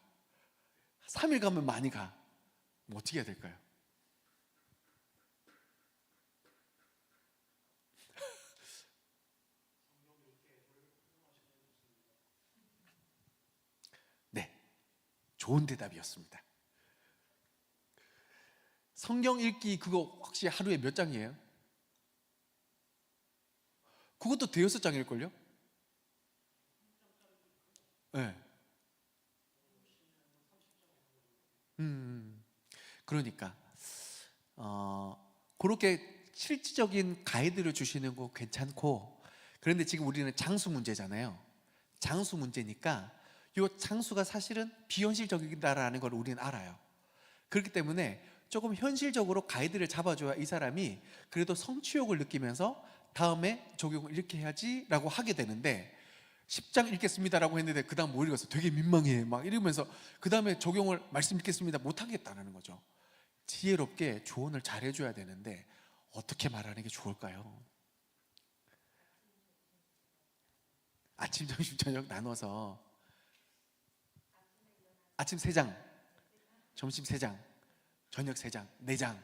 3일 가면 많이 가. 뭐 어떻게 해야 될까요? 좋은 대답이었습니다. 성경 읽기 그거 혹시 하루에 몇 장이에요? 그것도 대여섯 장일걸요? 네. 그러니까 그렇게 실질적인 가이드를 주시는 거 괜찮고, 그런데 지금 우리는 장수 문제잖아요. 장수 문제니까 이 장수가 사실은 비현실적이다라는 걸 우리는 알아요. 그렇기 때문에 조금 현실적으로 가이드를 잡아줘야 이 사람이 그래도 성취욕을 느끼면서 다음에 적용을 이렇게 해야지 라고 하게 되는데, 10장 읽겠습니다라고 했는데 그 다음 뭐 읽었어? 되게 민망해 막 이러면서 그 다음에 적용을 말씀 읽겠습니다 못하겠다는 거죠. 지혜롭게 조언을 잘 해줘야 되는데 어떻게 말하는 게 좋을까요? 아침, 점심, 저녁 나눠서 아침 3장, 점심 3장, 저녁 3장, 4장.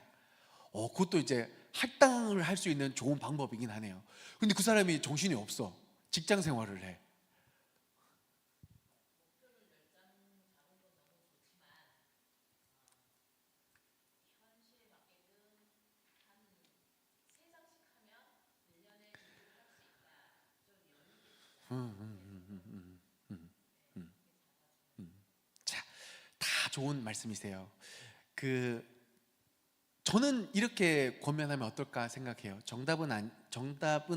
그것도 이제 할당을 할 수 있는 좋은 방법이긴 하네요. 근데 그 사람이 정신이 없어. 직장 생활을 해. 자, 다 좋은 말씀이세요. 저는 이렇게 권면하면 어떨까 생각해요. 정답은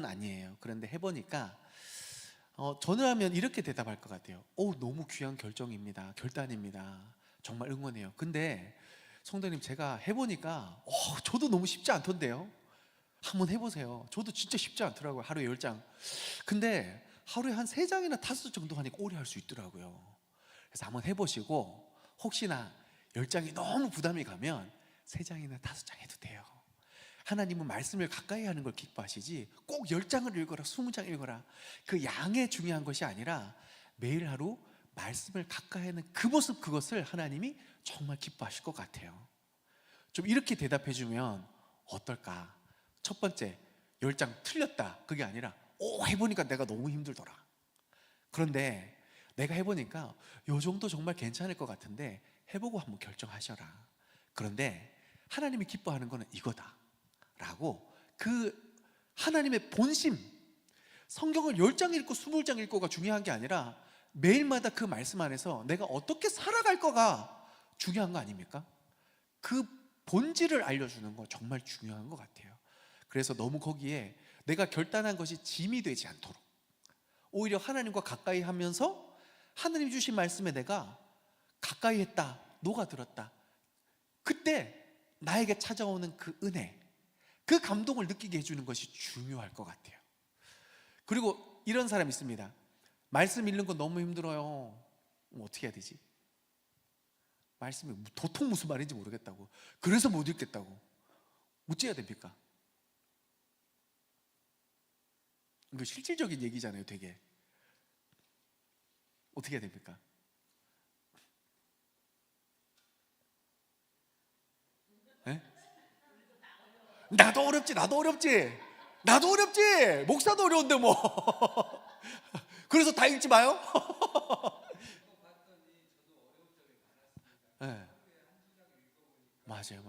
아니에요. 그런데 해보니까 저는 하면 이렇게 대답할 것 같아요. 너무 귀한 결정입니다. 결단입니다. 정말 응원해요. 근데 성도님, 제가 해보니까 저도 너무 쉽지 않던데요. 한번 해보세요. 저도 진짜 쉽지 않더라고요. 하루에 10장. 근데 하루에 한 3장이나 5장 정도 하니까 오래 할 수 있더라고요. 그래서 한번 해보시고, 혹시나 10장이 너무 부담이 가면 3장이나 5장 해도 돼요. 하나님은 말씀을 가까이 하는 걸 기뻐하시지 꼭 10장을 읽어라 20장 읽어라 그 양이 중요한 것이 아니라 매일 하루 말씀을 가까이 하는 그 모습, 그것을 하나님이 정말 기뻐하실 것 같아요. 좀 이렇게 대답해 주면 어떨까? 첫 번째, 10장 틀렸다 그게 아니라 해보니까 내가 너무 힘들더라. 그런데 내가 해보니까 요 정도 정말 괜찮을 것 같은데 해보고 한번 결정하셔라. 그런데 하나님이 기뻐하는 거는 이거다 라고, 그 하나님의 본심, 성경을 10장 읽고 20장 읽고가 중요한 게 아니라 매일마다 그 말씀 안에서 내가 어떻게 살아갈 거가 중요한 거 아닙니까? 그 본질을 알려주는 거 정말 중요한 것 같아요. 그래서 너무 거기에 내가 결단한 것이 짐이 되지 않도록, 오히려 하나님과 가까이 하면서 하나님 주신 말씀에 내가 가까이 했다, 녹아들었다, 그때 나에게 찾아오는 그 은혜, 그 감동을 느끼게 해주는 것이 중요할 것 같아요. 그리고 이런 사람이 있습니다. 말씀 읽는 거 너무 힘들어요. 어떻게 해야 되지? 말씀이 도통 무슨 말인지 모르겠다고, 그래서 못 읽겠다고, 어찌해야 됩니까? 이거 실질적인 얘기잖아요. 되게 어떻게 해야 됩니까? 네? 나도 어렵지. 목사도 어려운데 뭐. 그래서 다 읽지 마요? 네. 맞아요.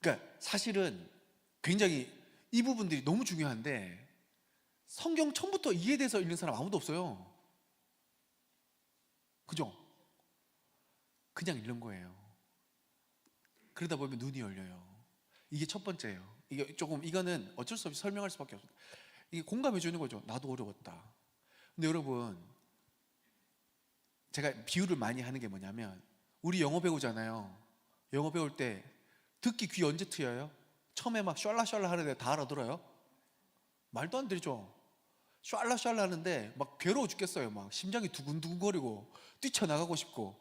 그러니까 사실은 굉장히 이 부분들이 너무 중요한데 성경 처음부터 이해돼서 읽는 사람 아무도 없어요. 그죠? 그냥 읽는 거예요. 그러다 보면 눈이 열려요. 이게 첫 번째예요. 이거는 어쩔 수 없이 설명할 수밖에 없어요. 이게 공감해 주는 거죠. 나도 어려웠다. 근데 여러분, 제가 비유를 많이 하는 게 뭐냐면, 우리 영어 배우잖아요. 영어 배울 때 듣기 귀 언제 트여요? 처음에 막 샬라샬라 하는데 다 알아들어요? 말도 안 되죠. 샬라샬라 하는데 막 괴로워 죽겠어요. 막 심장이 두근두근거리고 뛰쳐나가고 싶고.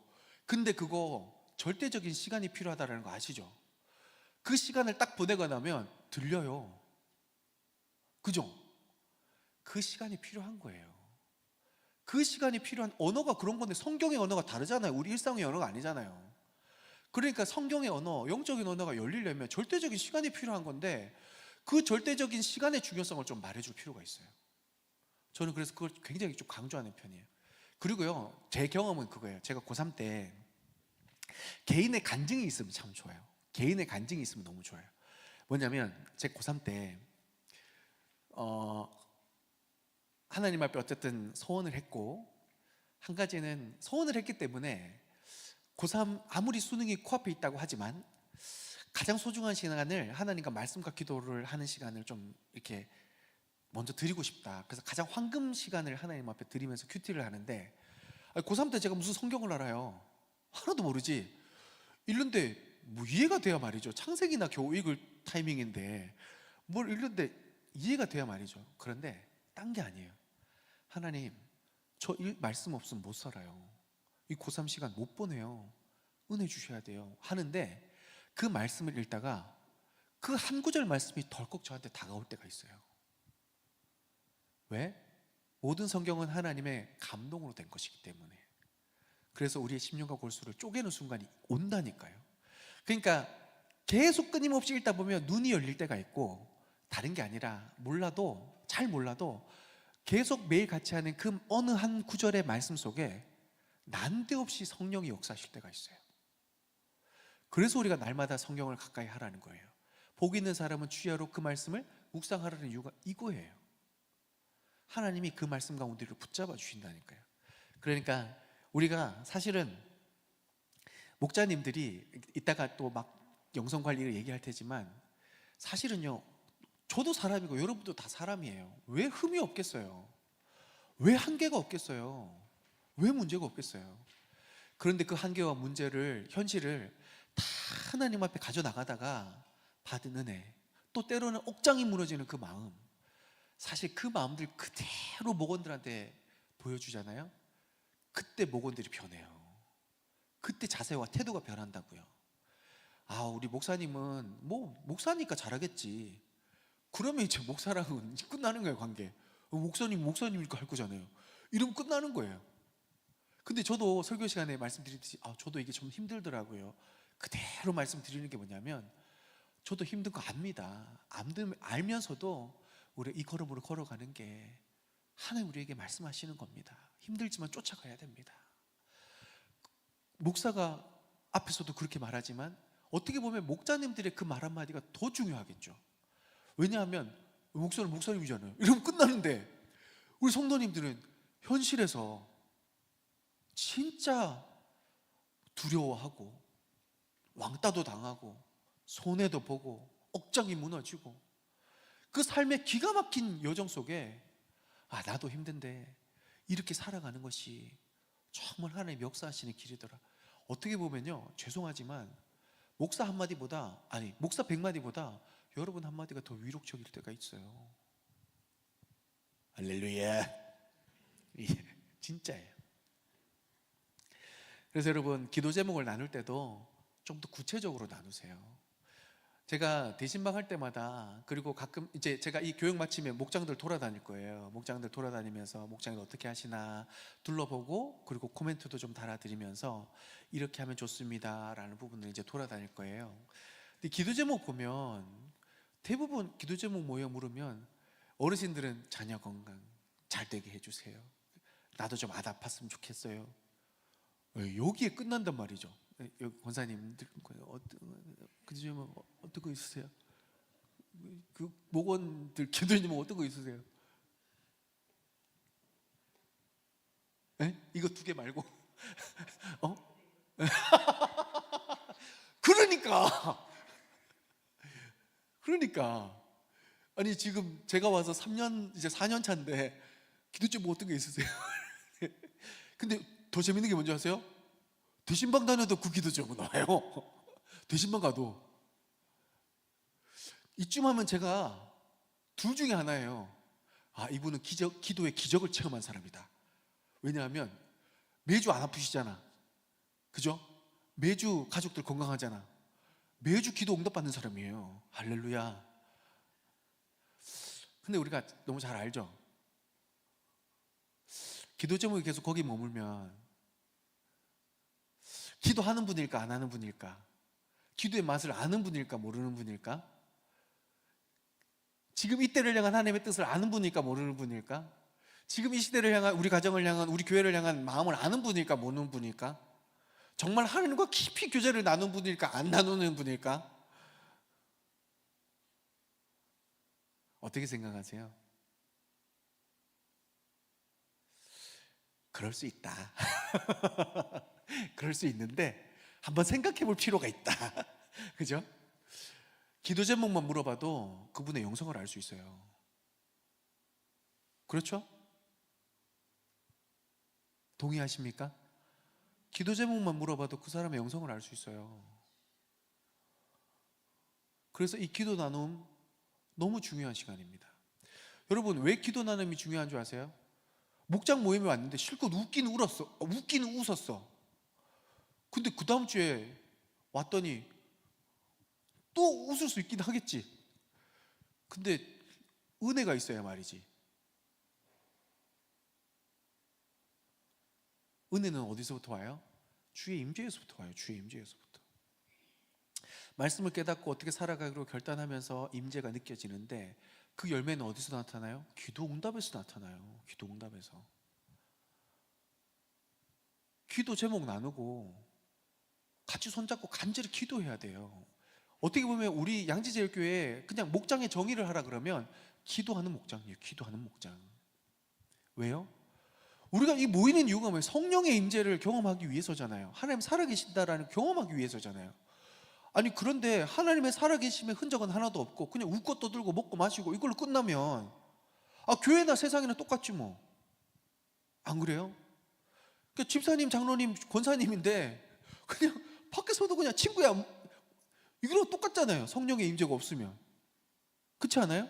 근데 그거 절대적인 시간이 필요하다는 거 아시죠? 그 시간을 딱 보내고 나면 들려요. 그죠? 그 시간이 필요한 거예요. 그 시간이 필요한 언어가 그런 건데, 성경의 언어가 다르잖아요. 우리 일상의 언어가 아니잖아요. 그러니까 성경의 언어, 영적인 언어가 열리려면 절대적인 시간이 필요한 건데, 그 절대적인 시간의 중요성을 좀 말해줄 필요가 있어요. 저는 그래서 그걸 굉장히 좀 강조하는 편이에요. 그리고요, 제 경험은 그거예요. 제가 고3 때 개인의 간증이 있으면 참 좋아요. 개인의 간증이 있으면 너무 좋아요. 뭐냐면 제 고3 때 하나님 앞에 어쨌든 소원을 했고, 한 가지는 소원을 했기 때문에 고3 아무리 수능이 코앞에 있다고 하지만 가장 소중한 시간을 하나님과 말씀과 기도를 하는 시간을 좀 이렇게 먼저 드리고 싶다. 그래서 가장 황금 시간을 하나님 앞에 드리면서 큐티를 하는데, 고3 때 제가 무슨 성경을 알아요? 하나도 모르지. 읽는데 뭐 이해가 돼야 말이죠. 창세기나 겨우 읽을 타이밍인데 뭘 읽는데 이해가 돼야 말이죠. 그런데 딴 게 아니에요. 하나님, 저 말씀 없으면 못 살아요. 이 고3 시간 못 보내요. 은혜 주셔야 돼요. 하는데 그 말씀을 읽다가 그 한 구절 말씀이 덜컥 저한테 다가올 때가 있어요. 왜? 모든 성경은 하나님의 감동으로 된 것이기 때문에. 그래서 우리의 심령과 골수를 쪼개는 순간이 온다니까요. 그러니까 계속 끊임없이 읽다 보면 눈이 열릴 때가 있고, 다른 게 아니라 몰라도, 잘 몰라도 계속 매일 같이 하는 그 어느 한 구절의 말씀 속에 난데없이 성령이 역사하실 때가 있어요. 그래서 우리가 날마다 성경을 가까이 하라는 거예요. 복 있는 사람은 주야로 그 말씀을 묵상하라는 이유가 이거예요. 하나님이 그 말씀 가운데 우리를 붙잡아 주신다니까요. 그러니까 우리가 사실은 목자님들이 이따가 또 막 영성 관리를 얘기할 테지만, 사실은요, 저도 사람이고 여러분도 다 사람이에요. 왜 흠이 없겠어요? 왜 한계가 없겠어요? 왜 문제가 없겠어요? 그런데 그 한계와 문제를, 현실을 다 하나님 앞에 가져나가다가 받은 은혜, 또 때로는 억장이 무너지는 그 마음, 사실 그 마음들 그대로 목원들한테 보여주잖아요. 그때 목원들이 변해요. 그때 자세와 태도가 변한다고요. 우리 목사님은 뭐 목사니까 잘하겠지. 그러면 이제 목사랑은 끝나는 거예요, 관계. 목사님이니까 할 거잖아요. 이러면 끝나는 거예요. 근데 저도 설교 시간에 말씀드렸듯이 저도 이게 좀 힘들더라고요. 그대로 말씀드리는 게 뭐냐면, 저도 힘든 거 압니다. 알면서도 우리 이 걸음으로 걸어가는 게 하나님 우리에게 말씀하시는 겁니다. 힘들지만 쫓아가야 됩니다. 목사가 앞에서도 그렇게 말하지만 어떻게 보면 목자님들의 그 말 한마디가 더 중요하겠죠. 왜냐하면 목사는 목사님이잖아요. 이러면 끝나는데, 우리 성도님들은 현실에서 진짜 두려워하고 왕따도 당하고 손해도 보고 억장이 무너지고, 그 삶의 기가 막힌 여정 속에 나도 힘든데 이렇게 살아가는 것이 정말 하나님 역사하시는 길이더라. 어떻게 보면요, 죄송하지만 목사 한마디보다, 목사 100마디보다 여러분 한마디가 더 위력적일 때가 있어요. 할렐루야. 예, 진짜예요. 그래서 여러분, 기도 제목을 나눌 때도 좀 더 구체적으로 나누세요. 제가 대신방 할 때마다, 그리고 가끔 이제 제가 이 교육 마치면 목장들 돌아다닐 거예요. 목장들 돌아다니면서 목장이 어떻게 하시나 둘러보고, 그리고 코멘트도 좀 달아드리면서 이렇게 하면 좋습니다 라는 부분을 이제 돌아다닐 거예요. 근데 기도 제목 보면 대부분 기도 제목 뭐예요 물으면, 어르신들은 자녀 건강 잘 되게 해주세요. 나도 좀 아팠으면 좋겠어요. 여기에 끝난단 말이죠. 여기 권사님들 그 제목 어떤 거 있으세요? 그 목원들 기도님 어떤 거 있으세요? 네? 이거 두 개 말고 그러니까 아니 지금 제가 와서 3년 이제 4년 차인데 기도집 뭐 어떤 게 있으세요? 근데 더 재밌는 게 뭔지 아세요? 대신방 다녀도 그 기도 제목 나와요. 대신방 가도. 이쯤 하면 제가 둘 중에 하나예요. 이분은 기도의 기적을 체험한 사람이다. 왜냐하면 매주 안 아프시잖아, 그죠? 매주 가족들 건강하잖아. 매주 기도 응답받는 사람이에요. 할렐루야. 근데 우리가 너무 잘 알죠? 기도 제목이 계속 거기 머물면 기도하는 분일까 안 하는 분일까? 기도의 맛을 아는 분일까 모르는 분일까? 지금 이때를 향한 하나님의 뜻을 아는 분일까 모르는 분일까? 지금 이 시대를 향한, 우리 가정을 향한, 우리 교회를 향한 마음을 아는 분일까 모르는 분일까? 정말 하나님과 깊이 교제를 나눈 분일까 안 나누는 분일까? 어떻게 생각하세요? 그럴 수 있다. 그럴 수 있는데 한번 생각해 볼 필요가 있다. 그죠? 기도 제목만 물어봐도 그분의 영성을 알 수 있어요. 그렇죠? 동의하십니까? 기도 제목만 물어봐도 그 사람의 영성을 알 수 있어요. 그래서 이 기도 나눔 너무 중요한 시간입니다. 여러분, 왜 기도 나눔이 중요한 줄 아세요? 목장 모임에 왔는데 실컷 웃긴 웃었어. 근데 그 다음 주에 왔더니 또 웃을 수 있긴 하겠지. 근데 은혜가 있어야 말이지. 은혜는 어디서부터 와요? 주의 임재에서부터 와요. 주의 임재에서부터. 말씀을 깨닫고 어떻게 살아가기로 결단하면서 임재가 느껴지는데, 그 열매는 어디서 나타나요? 기도 응답에서 나타나요. 기도 응답에서. 기도 제목 나누고 같이 손잡고 간절히 기도해야 돼요. 어떻게 보면 우리 양지제일교회에 그냥 목장의 정의를 하라 그러면 기도하는 목장이에요. 기도하는 목장. 왜요? 우리가 이 모이는 이유가 뭐예요? 성령의 임재를 경험하기 위해서잖아요. 하나님 살아계신다라는 경험하기 위해서잖아요. 아니, 그런데 하나님의 살아계심의 흔적은 하나도 없고 그냥 웃고 떠들고 먹고 마시고 이걸로 끝나면, 교회나 세상이나 똑같지 뭐. 안 그래요? 그러니까 집사님, 장로님, 권사님인데 그냥 밖에서도 그냥 친구야, 이거랑 똑같잖아요. 성령의 임재가 없으면. 그렇지 않아요?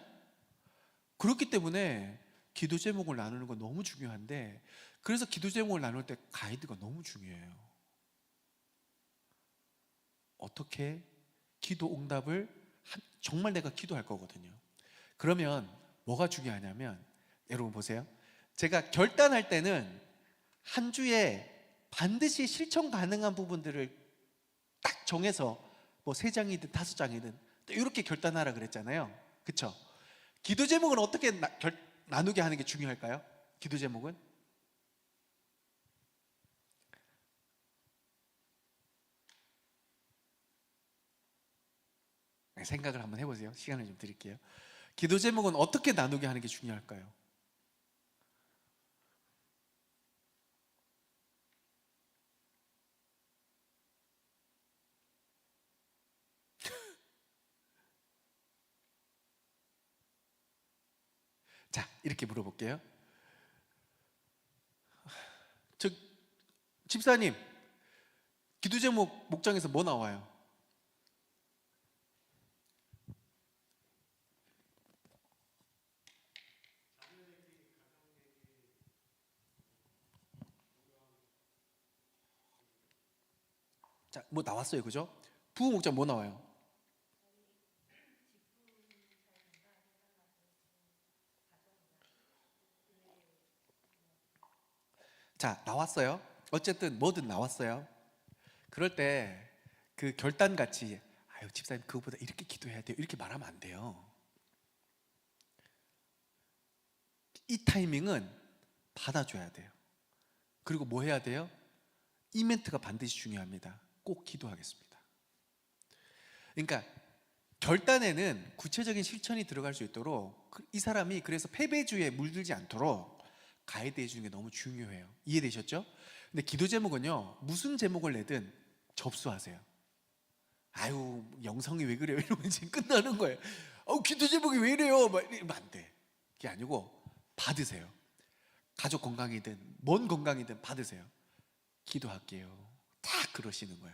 그렇기 때문에 기도 제목을 나누는 건 너무 중요한데, 그래서 기도 제목을 나눌 때 가이드가 너무 중요해요. 어떻게 기도 응답을, 정말 내가 기도할 거거든요. 그러면 뭐가 중요하냐면, 여러분 보세요. 제가 결단할 때는 한 주에 반드시 실천 가능한 부분들을 딱 정해서 뭐 3장이든 5장이든 이렇게 결단하라 그랬잖아요. 그쵸? 기도 제목은 어떻게 나누게 하는 게 중요할까요? 기도 제목은? 생각을 한번 해보세요. 시간을 좀 드릴게요. 기도 제목은 어떻게 나누게 하는 게 중요할까요? 자, 이렇게 물어볼게요. 집사님, 기도 제목 목장에서 뭐 나와요? 자, 뭐 나왔어요, 그죠? 부부 목장 뭐 나와요? 자, 나왔어요. 어쨌든 뭐든 나왔어요. 그럴 때 그 결단같이, 아유 집사님 그거보다 이렇게 기도해야 돼요, 이렇게 말하면 안 돼요. 이 타이밍은 받아줘야 돼요. 그리고 뭐 해야 돼요? 이 멘트가 반드시 중요합니다. 꼭 기도하겠습니다. 그러니까 결단에는 구체적인 실천이 들어갈 수 있도록 이 사람이, 그래서 패배주의에 물들지 않도록 가이드해 주는 게 너무 중요해요. 이해되셨죠? 근데 기도 제목은요, 무슨 제목을 내든 접수하세요. 아유 영성이 왜 그래요? 이러면 지금 끝나는 거예요. 기도 제목이 왜 이래요? 막 이러면 안 돼. 그게 아니고 받으세요. 가족 건강이든 뭔 건강이든 받으세요. 기도할게요. 다 그러시는 거야.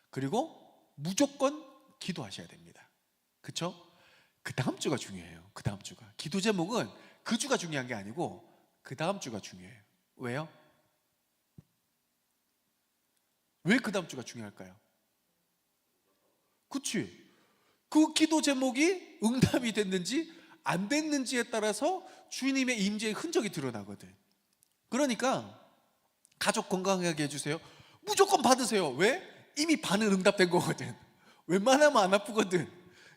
그리고 무조건 기도하셔야 됩니다. 그쵸? 그 다음 주가 중요해요. 그 다음 주가. 기도 제목은 그 주가 중요한 게 아니고 그 다음 주가 중요해요. 왜요? 왜 그 다음 주가 중요할까요? 그치? 그 기도 제목이 응답이 됐는지 안 됐는지에 따라서 주님의 임재의 흔적이 드러나거든. 그러니까 가족 건강하게 해주세요. 무조건 받으세요. 왜? 이미 반은 응답된 거거든. 웬만하면 안 아프거든.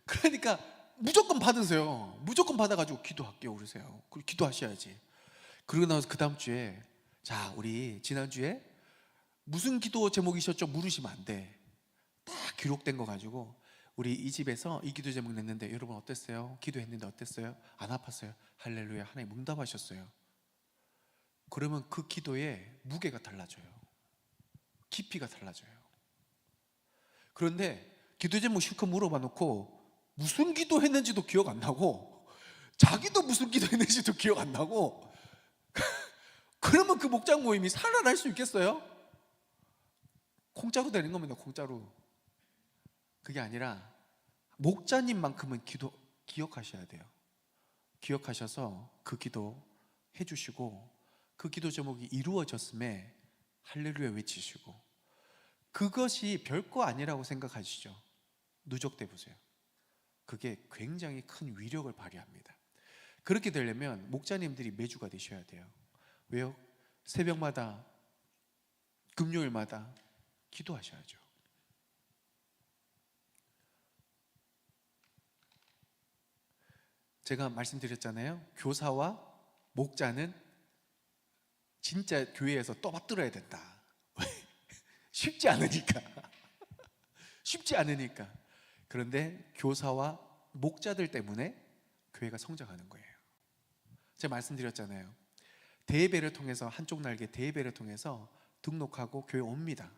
그러니까 무조건 받으세요. 무조건 받아가지고 기도할게요 그러세요. 그리고 기도하셔야지. 그러고 나서 그 다음 주에, 자 우리 지난주에 무슨 기도 제목이셨죠? 물으시면 안 돼. 다 기록된 거 가지고 우리 이 집에서 이 기도 제목 냈는데 여러분 어땠어요? 기도했는데 어땠어요? 안 아팠어요? 할렐루야, 하나님 응답하셨어요. 그러면 그 기도의 무게가 달라져요. 깊이가 달라져요. 그런데 기도 제목 실컷 물어봐 놓고 무슨 기도 했는지도 기억 안 나고 자기도 무슨 기도 했는지도 기억 안 나고 그러면 그 목장 모임이 살아날 수 있겠어요? 공짜로 되는 겁니다. 공짜로. 그게 아니라 목자님만큼은 기억하셔야 돼요. 기억하셔서 그 기도 해주시고 그 기도 제목이 이루어졌음에 할렐루야 외치시고, 그것이 별거 아니라고 생각하시죠? 누적돼 보세요. 그게 굉장히 큰 위력을 발휘합니다. 그렇게 되려면 목자님들이 매주가 되셔야 돼요. 왜요? 새벽마다 금요일마다 기도하셔야죠. 제가 말씀드렸잖아요. 교사와 목자는 진짜 교회에서 떠받들어야 된다. 쉽지 않으니까. 쉽지 않으니까. 그런데 교사와 목자들 때문에 교회가 성장하는 거예요. 제가 말씀드렸잖아요. 대예배를 통해서, 한쪽 날개 대예배를 통해서 등록하고 교회 옵니다.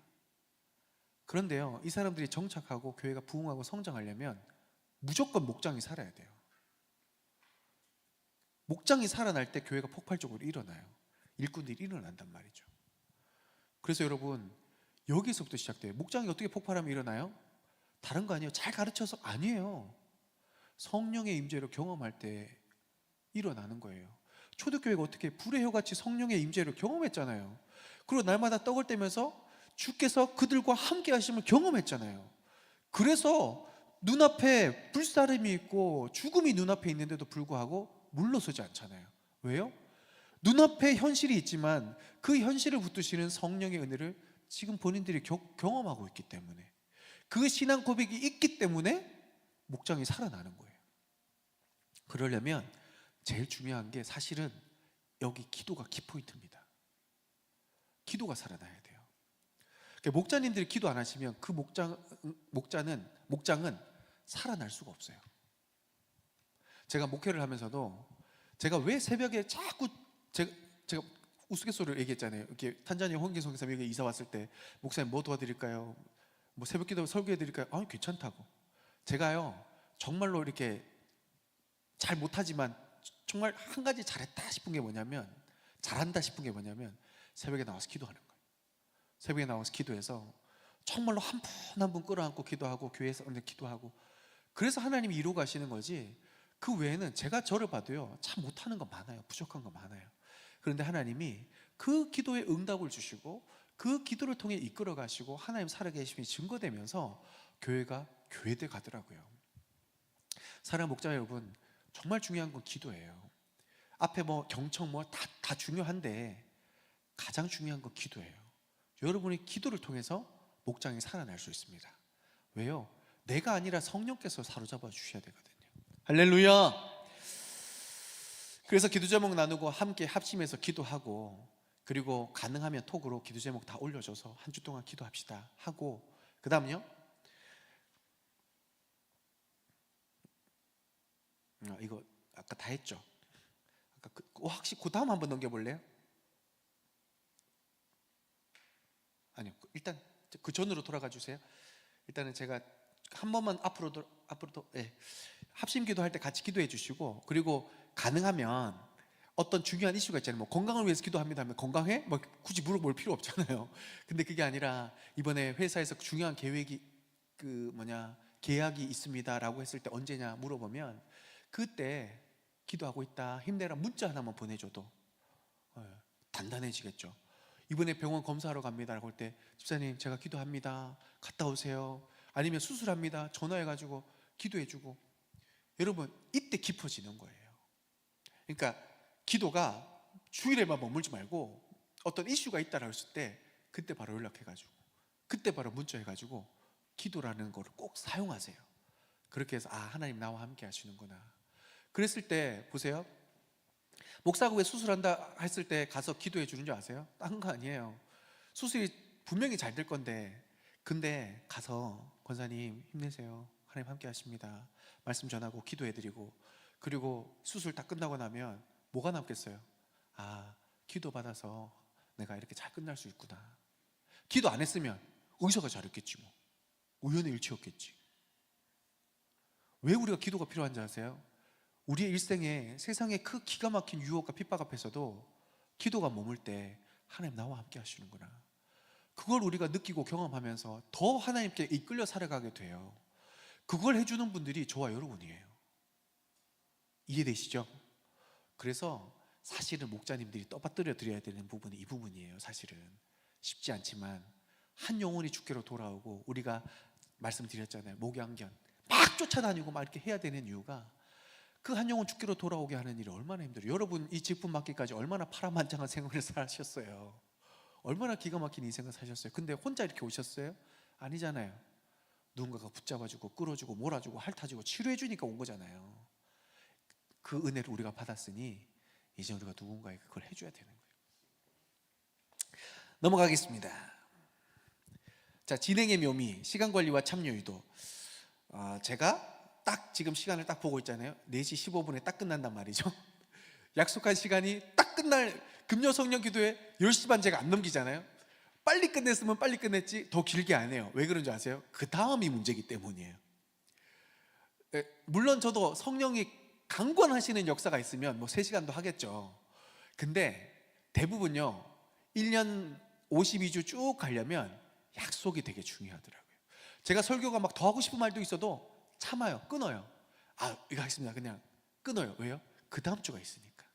그런데요, 이 사람들이 정착하고 교회가 부흥하고 성장하려면 무조건 목장이 살아야 돼요. 목장이 살아날 때 교회가 폭발적으로 일어나요. 일꾼들이 일어난단 말이죠. 그래서 여러분, 여기서부터 시작돼요. 목장이 어떻게 폭발하면 일어나요? 다른 거 아니에요. 잘 가르쳐서 아니에요. 성령의 임재를 경험할 때 일어나는 거예요. 초대교회가 어떻게 불의 혀같이 성령의 임재를 경험했잖아요. 그리고 날마다 떡을 떼면서 주께서 그들과 함께 하심을 경험했잖아요. 그래서 눈앞에 불사름이 있고 죽음이 눈앞에 있는데도 불구하고 물러서지 않잖아요. 왜요? 눈앞에 현실이 있지만 그 현실을 붙드시는 성령의 은혜를 지금 본인들이 경험하고 있기 때문에, 그 신앙 고백이 있기 때문에 목장이 살아나는 거예요. 그러려면 제일 중요한 게 사실은 여기 기도가 키포인트입니다. 기도가 살아나야 돼요. 목자님들이 기도 안 하시면 그 목장은 살아날 수가 없어요. 제가 목회를 하면서도 제가 왜 새벽에 자꾸 제가 우스갯소리를 얘기했잖아요. 이렇게 탄자니아 홍기성 목사님 여기 이사 왔을 때 목사님 뭐 도와드릴까요? 뭐 새벽기도 설교해드릴까요? 아, 괜찮다고. 제가요 정말로 이렇게 잘 못하지만 정말 한 가지 잘했다 싶은 게 뭐냐면, 잘한다 싶은 게 뭐냐면 새벽에 나와서 기도하는 거예요. 새벽에 나와서 기도해서 정말로 한 분 한 분 끌어안고 기도하고 교회에서 기도하고, 그래서 하나님이 이루어 가시는 거지. 그 외에는 제가 저를 봐도요 참 못하는 거 많아요. 부족한 거 많아요. 그런데 하나님이 그 기도에 응답을 주시고 그 기도를 통해 이끌어 가시고 하나님 살아계심이 증거되면서 교회가 교회돼 가더라고요. 사랑 목자 여러분, 정말 중요한 건 기도예요. 앞에 뭐 경청 뭐 다 중요한데 가장 중요한 건 기도예요. 여러분이 기도를 통해서 목장이 살아날 수 있습니다. 왜요? 내가 아니라 성령께서 사로잡아 주셔야 되거든요. 할렐루야. 그래서 기도 제목 나누고 함께 합심해서 기도하고, 그리고 가능하면 톡으로 기도 제목 다 올려줘서 한 주 동안 기도합시다 하고, 그 다음요 이거 아까 다 했죠? 아까 혹시 그 다음 한번 넘겨볼래요? 아니요, 일단 그 전으로 돌아가 주세요. 일단은 제가 한 번만 앞으로도 합심 기도할 때 같이 기도해 주시고, 그리고 가능하면 어떤 중요한 이슈가 있잖아요. 뭐 건강을 위해서 기도합니다 하면 건강해? 뭐 굳이 물어볼 필요 없잖아요. 근데 그게 아니라 이번에 회사에서 중요한 계약이 있습니다라고 했을 때 언제냐 물어보면 그때 기도하고 있다 힘내라 문자 하나만 보내줘도 단단해지겠죠. 이번에 병원 검사하러 갑니다라고 할 때 집사님 제가 기도합니다 갔다 오세요. 아니면 수술합니다 전화해가지고 기도해주고. 여러분 이때 깊어지는 거예요. 그러니까 기도가 주일에만 머물지 말고 어떤 이슈가 있다라고 했을 때 그때 바로 연락해가지고 그때 바로 문자해가지고 기도라는 거를 꼭 사용하세요. 그렇게 해서 하나님 나와 함께 하시는구나. 그랬을 때 보세요. 목사가 왜 수술한다 했을 때 가서 기도해 주는 줄 아세요? 딴 거 아니에요. 수술이 분명히 잘 될 건데, 근데 가서 권사님 힘내세요, 하나님 함께 하십니다, 말씀 전하고 기도해 드리고, 그리고 수술 다 끝나고 나면 뭐가 남겠어요? 기도 받아서 내가 이렇게 잘 끝날 수 있구나. 기도 안 했으면 의사가 잘했겠지, 뭐 우연의 일치였겠지. 왜 우리가 기도가 필요한지 아세요? 우리의 일생에 세상의 그 기가 막힌 유혹과 핍박 앞에서도 기도가 머물 때 하나님 나와 함께 하시는구나, 그걸 우리가 느끼고 경험하면서 더 하나님께 이끌려 살아가게 돼요. 그걸 해주는 분들이 저와 여러분이에요. 이해되시죠? 그래서 사실은 목자님들이 떠받들여 드려야 되는 부분이 이 부분이에요. 사실은 쉽지 않지만 한 영혼이 주께로 돌아오고, 우리가 말씀드렸잖아요, 목양견 막 쫓아다니고 막 이렇게 해야 되는 이유가 그 한 영혼 주께로 돌아오게 하는 일이 얼마나 힘들어요. 여러분 이 직분 맡기까지 얼마나 파란만장한 생활을 사셨어요. 얼마나 기가 막힌 인생을 사셨어요. 근데 혼자 이렇게 오셨어요? 아니잖아요. 누군가가 붙잡아주고 끌어주고 몰아주고 핥아주고 치료해주니까 온 거잖아요. 그 은혜를 우리가 받았으니 이제 우리가 누군가에게 그걸 해줘야 되는 거예요. 넘어가겠습니다. 자, 진행의 묘미, 시간관리와 참여유도. 제가 딱 지금 시간을 딱 보고 있잖아요. 4시 15분에 딱 끝난단 말이죠. 약속한 시간이 딱 끝날 금요성령 기도에 10시 반 제가 안 넘기잖아요. 빨리 끝냈으면 빨리 끝냈지 더 길게 안 해요. 왜 그런지 아세요? 그 다음이 문제이기 때문이에요. 물론 저도 성령이 강권하시는 역사가 있으면 뭐 3시간도 하겠죠. 근데 대부분요 1년 52주 쭉 가려면 약속이 되게 중요하더라고요. 제가 설교가 막 더 하고 싶은 말도 있어도 참아요. 끊어요. 이거 하겠습니다. 그냥 끊어요. 왜요? 그 다음 주가 있으니까.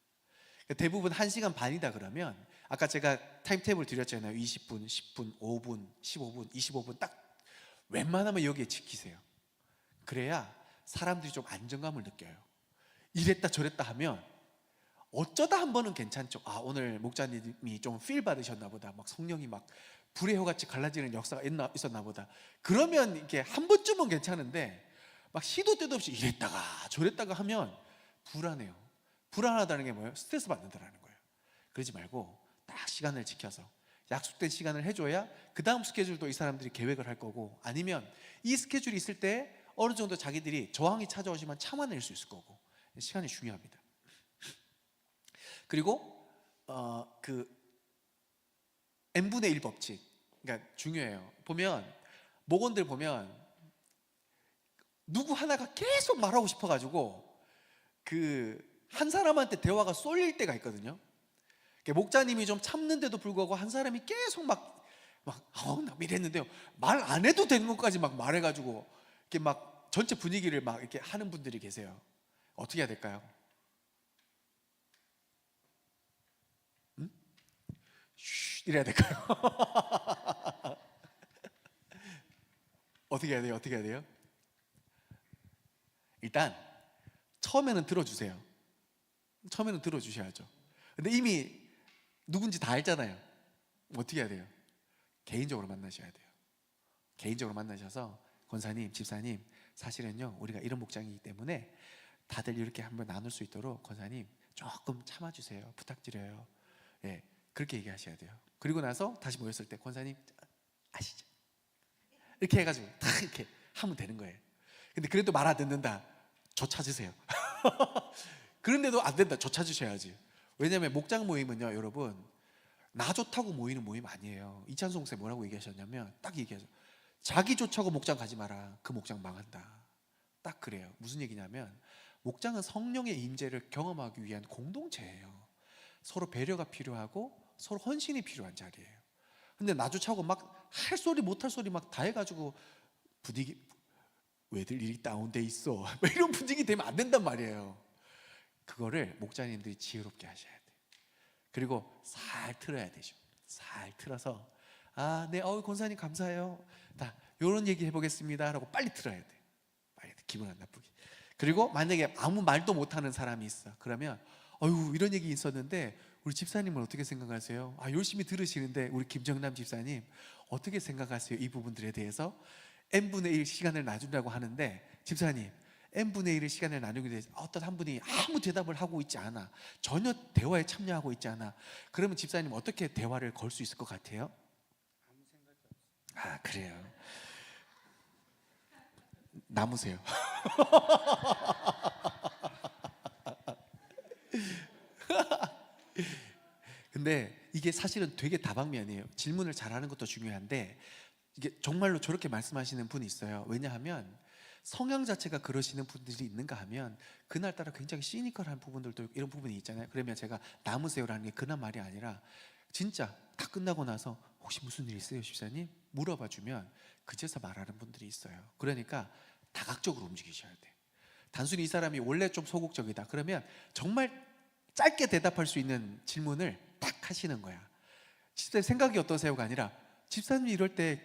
대부분 1시간 반이다 그러면, 아까 제가 타임테이블 드렸잖아요. 20분, 10분, 5분, 15분, 25분 딱 웬만하면 여기에 지키세요. 그래야 사람들이 좀 안정감을 느껴요. 이랬다 저랬다 하면 어쩌다 한 번은 괜찮죠. 오늘 목자님이 좀 필 받으셨나 보다, 막 성령이 막 불의 효같이 갈라지는 역사가 있었나 보다, 그러면 이렇게 한 번쯤은 괜찮은데 막 시도 때도 없이 이랬다가 저랬다가 하면 불안해요. 불안하다는 게 뭐예요? 스트레스 받는다는 거예요. 그러지 말고 딱 시간을 지켜서 약속된 시간을 해줘야 그 다음 스케줄도 이 사람들이 계획을 할 거고, 아니면 이 스케줄이 있을 때 어느 정도 자기들이 저항이 찾아오지만 참아낼 수 있을 거고. 시간이 중요합니다. 그리고 그 n분의 1 법칙, 그러니까 중요해요. 보면 목원들 보면 누구 하나가 계속 말하고 싶어가지고 그 한 사람한테 대화가 쏠릴 때가 있거든요. 목자님이 좀 참는데도 불구하고 한 사람이 계속 막 이랬는데요, 말 안 해도 되는 것까지 막 말해가지고 이렇게 막 전체 분위기를 막 이렇게 하는 분들이 계세요. 어떻게 해야 될까요? 이래야 될까요? 어떻게 해야 돼요? 어떻게 해야 돼요? 일단 처음에는 들어주세요. 처음에는 들어주셔야죠. 근데 이미 누군지 다 알잖아요. 어떻게 해야 돼요? 개인적으로 만나셔야 돼요. 개인적으로 만나셔서 권사님, 집사님, 사실은요 우리가 이런 목장이기 때문에 다들 이렇게 한번 나눌 수 있도록 권사님 조금 참아주세요, 부탁드려요. 예, 그렇게 얘기하셔야 돼요. 그리고 나서 다시 모였을 때 권사님 아시죠? 이렇게 해가지고 다 이렇게 하면 되는 거예요. 근데 그래도 말 안 듣는다, 저 찾으세요. 그런데도 안 된다, 저 찾으셔야지. 왜냐하면 목장 모임은요 여러분, 나 좋다고 모이는 모임 아니에요. 이찬송 쌤 뭐라고 얘기하셨냐면 딱 얘기하죠. 자기 좋자고 목장 가지 마라, 그 목장 망한다. 딱 그래요. 무슨 얘기냐면 목장은 성령의 임재를 경험하기 위한 공동체예요. 서로 배려가 필요하고 서로 헌신이 필요한 자리예요. 근데 나 좋자고 막 할 소리 못할 소리 막 다 해가지고 분위기, 왜들 이리 다운돼 있어 이런 분위기 되면 안 된단 말이에요. 그거를 목자님들이 지혜롭게 하셔야 돼요. 그리고 살 틀어야 되죠. 살 틀어서 네, 권사님 감사해요, 다 요런 얘기 해보겠습니다 라고 빨리 틀어야 돼. 빨리 기분 안 나쁘게. 그리고 만약에 아무 말도 못하는 사람이 있어, 그러면 이런 얘기 있었는데 우리 집사님은 어떻게 생각하세요? 열심히 들으시는데 우리 김정남 집사님 어떻게 생각하세요? 이 부분들에 대해서 n분의 1 시간을 놔준다고 하는데 집사님 n분의 1의 시간을 나누게 돼서 어떤 한 분이 아무 대답을 하고 있지 않아, 전혀 대화에 참여하고 있지 않아. 그러면 집사님 어떻게 대화를 걸 수 있을 것 같아요? 아, 그래요. 남으세요. 근데 이게 사실은 되게 다방면이에요. 질문을 잘하는 것도 중요한데 이게 정말로 저렇게 말씀하시는 분이 있어요. 왜냐하면 성향 자체가 그러시는 분들이 있는가 하면 그날따라 굉장히 시니컬한 부분들도 있고 이런 부분이 있잖아요. 그러면 제가 남으세요라는 게 그런 말이 아니라 진짜 다 끝나고 나서 혹시 무슨 일 있어요 집사님? 물어봐 주면 그제서 말하는 분들이 있어요. 그러니까 다각적으로 움직이셔야 돼. 단순히 이 사람이 원래 좀 소극적이다 그러면 정말 짧게 대답할 수 있는 질문을 딱 하시는 거야. 집사님 생각이 어떠세요가 아니라 집사님 이럴 때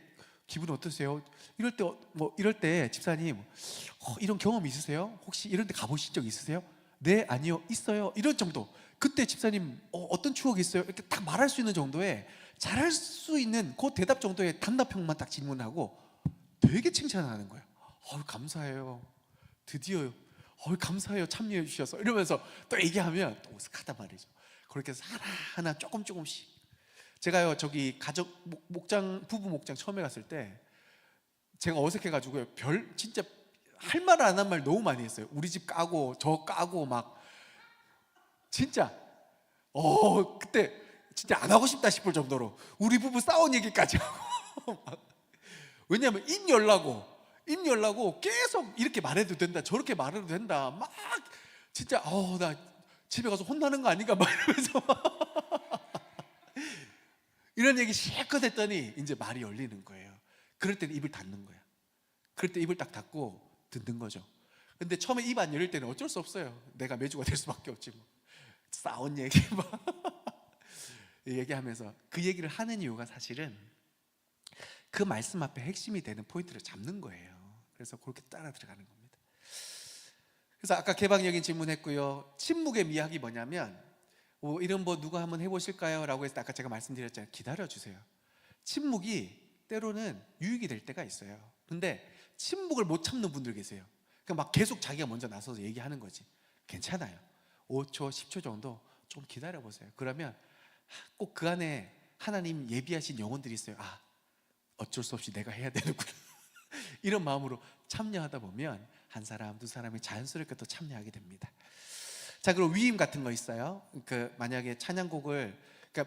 기분 어떠세요? 이럴 때 뭐 이럴 때 집사님 이런 경험 있으세요? 혹시 이런 데 가보신 적 있으세요? 네, 아니요, 있어요. 이런 정도. 그때 집사님 어떤 추억이 있어요? 이렇게 딱 말할 수 있는 정도의, 잘할 수 있는 그 대답 정도의 단답형만 딱 질문하고 되게 칭찬하는 거예요. 감사해요. 드디어 감사해요. 참여해 주셔서. 이러면서 또 얘기하면 또 어색하단 말이죠. 그렇게 해서 하나하나 조금씩. 제가요 저기 가족 목장, 부부 목장 처음에 갔을 때 제가 어색해가지고요 진짜 할 말 안 한 말 너무 많이 했어요. 우리 집 까고 저 까고 막 진짜 그때 진짜 안 하고 싶다 싶을 정도로 우리 부부 싸운 얘기까지 하고 왜냐하면 입 열라고 계속 이렇게 말해도 된다 저렇게 말해도 된다 막 진짜 나 집에 가서 혼나는 거 아닌가 막 이러면서 이런 얘기 실컷 했더니 이제 말이 열리는 거예요. 그럴 때는 입을 닫는 거야. 그럴 때 입을 딱 닫고 듣는 거죠. 근데 처음에 입 안 열릴 때는 어쩔 수 없어요. 내가 매주가 될 수밖에 없지 뭐. 싸운 얘기 막 얘기하면서 그 얘기를 하는 이유가 사실은 그 말씀 앞에 핵심이 되는 포인트를 잡는 거예요. 그래서 그렇게 따라 들어가는 겁니다. 그래서 아까 개방적인 질문했고요. 침묵의 미학이 뭐냐면 이런 누가 한번 해보실까요? 라고 해서 아까 제가 말씀드렸잖아요. 기다려주세요. 침묵이 때로는 유익이 될 때가 있어요. 근데 침묵을 못 참는 분들 계세요. 그러니까 막 계속 자기가 먼저 나서서 얘기하는 거지. 괜찮아요. 5초, 10초 정도 좀 기다려보세요. 그러면 꼭 그 안에 하나님 예비하신 영혼들이 있어요. 어쩔 수 없이 내가 해야 되는구나. 이런 마음으로 참여하다 보면 한 사람, 두 사람이 자연스럽게 또 참여하게 됩니다. 자, 그리고 위임 같은 거 있어요. 만약에 찬양곡을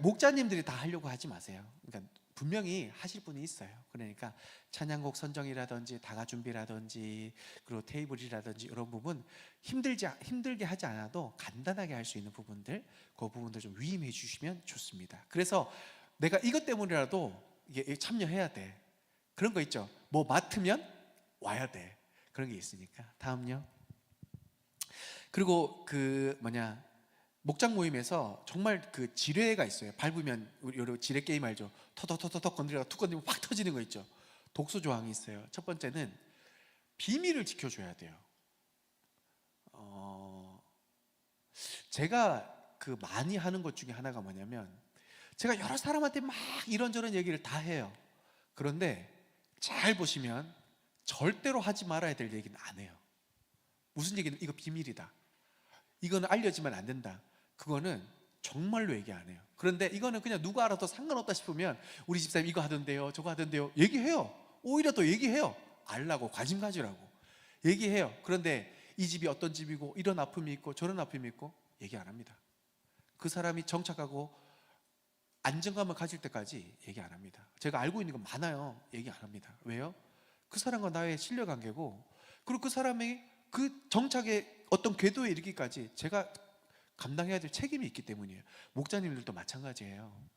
목자님들이 다 하려고 하지 마세요. 그러니까 분명히 하실 분이 있어요. 그러니까 찬양곡 선정이라든지 다가 준비라든지 그리고 테이블이라든지 이런 부분 힘들게 하지 않아도 간단하게 할 수 있는 부분들, 그 부분들 좀 위임해 주시면 좋습니다. 그래서 내가 이것 때문이라도 이게 참여해야 돼. 그런 거 있죠. 뭐 맡으면 와야 돼. 그런 게 있으니까. 다음요. 그리고 목장 모임에서 정말 그 지뢰가 있어요. 밟으면 우리 지뢰 게임 알죠? 터덕터덕 건드려가 툭 건드리면 확 터지는 거 있죠. 독소 조항이 있어요. 첫 번째는 비밀을 지켜줘야 돼요. 제가 많이 하는 것 중에 하나가 뭐냐면 제가 여러 사람한테 막 이런저런 얘기를 다 해요. 그런데 잘 보시면 절대로 하지 말아야 될 얘기는 안 해요. 무슨 얘기는 이거 비밀이다. 이거는 알려지면 안 된다. 그거는 정말로 얘기 안 해요. 그런데 이거는 그냥 누가 알아도 상관없다 싶으면 우리 집사님 이거 하던데요, 저거 하던데요, 얘기해요. 오히려 더 얘기해요. 알라고, 관심 가지라고 얘기해요. 그런데 이 집이 어떤 집이고 이런 아픔이 있고 저런 아픔이 있고 얘기 안 합니다. 그 사람이 정착하고 안정감을 가질 때까지 얘기 안 합니다. 제가 알고 있는 건 많아요. 얘기 안 합니다. 왜요? 그 사람과 나의 신뢰관계고, 그리고 그 사람이 그 정착의 어떤 궤도에 이르기까지 제가 감당해야 될 책임이 있기 때문이에요. 목자님들도 마찬가지예요.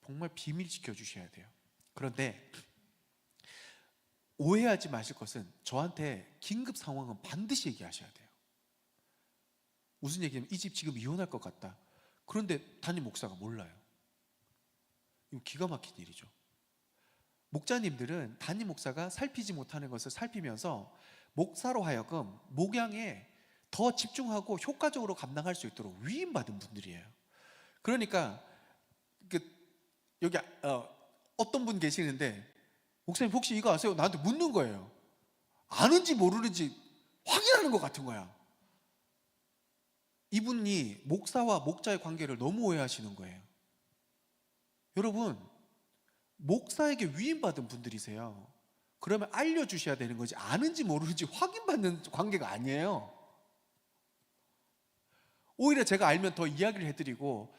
정말 비밀 지켜주셔야 돼요. 그런데 오해하지 마실 것은 저한테 긴급 상황은 반드시 얘기하셔야 돼요. 무슨 얘기냐면 이 집 지금 이혼할 것 같다. 그런데 담임 목사가 몰라요. 이거 기가 막힌 일이죠. 목자님들은 담임 목사가 살피지 못하는 것을 살피면서 목사로 하여금 목양에 더 집중하고 효과적으로 감당할 수 있도록 위임받은 분들이에요. 그러니까 여기 어떤 분 계시는데 목사님 혹시 이거 아세요? 나한테 묻는 거예요. 아는지 모르는지 확인하는 것 같은 거야. 이분이 목사와 목자의 관계를 너무 오해하시는 거예요. 여러분, 목사에게 위임받은 분들이세요. 그러면 알려주셔야 되는 거지, 아는지 모르는지 확인받는 관계가 아니에요. 오히려 제가 알면 더 이야기를 해드리고,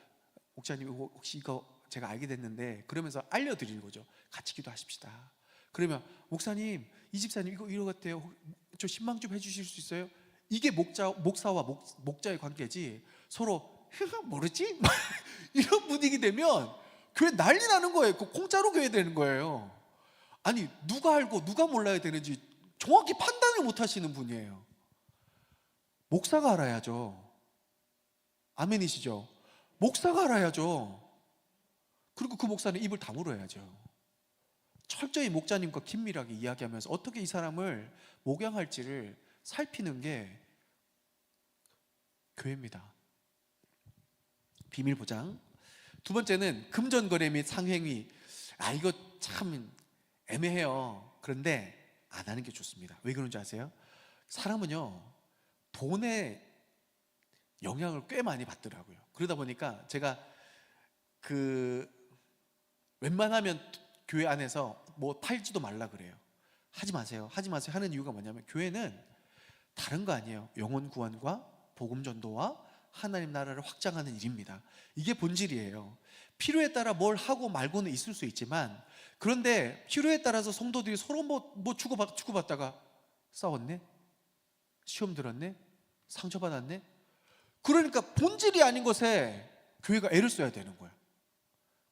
목사님 혹시 이거 제가 알게 됐는데, 그러면서 알려드리는 거죠. 같이 기도하십시다. 그러면 목사님, 이 집사님 이거 같아요. 저 신방 좀 해주실 수 있어요? 이게 목사와 목자의 관계지, 서로 모르지? 이런 분위기 되면 교회 난리 나는 거예요. 공짜로 교회 되는 거예요. 아니, 누가 알고 누가 몰라야 되는지 정확히 판단을 못 하시는 분이에요. 목사가 알아야죠. 아멘이시죠? 목사가 알아야죠. 그리고 그 목사는 입을 다물어야죠. 철저히 목자님과 긴밀하게 이야기하면서 어떻게 이 사람을 목양할지를 살피는 게 교회입니다. 비밀 보장. 두 번째는 금전거래 및 상행위. 이거 참 애매해요. 그런데 안 하는 게 좋습니다. 왜 그런지 아세요? 사람은요, 돈에 영향을 꽤 많이 받더라고요. 그러다 보니까 제가 웬만하면 교회 안에서 뭐 팔지도 말라 그래요. 하지 마세요. 하지 마세요 하는 이유가 뭐냐면, 교회는 다른 거 아니에요. 영혼 구원과 복음 전도와 하나님 나라를 확장하는 일입니다. 이게 본질이에요. 필요에 따라 뭘 하고 말고는 있을 수 있지만, 그런데 필요에 따라서 성도들이 서로 뭐 주고받다가 싸웠네? 시험 들었네? 상처받았네? 그러니까 본질이 아닌 것에 교회가 애를 써야 되는 거예요.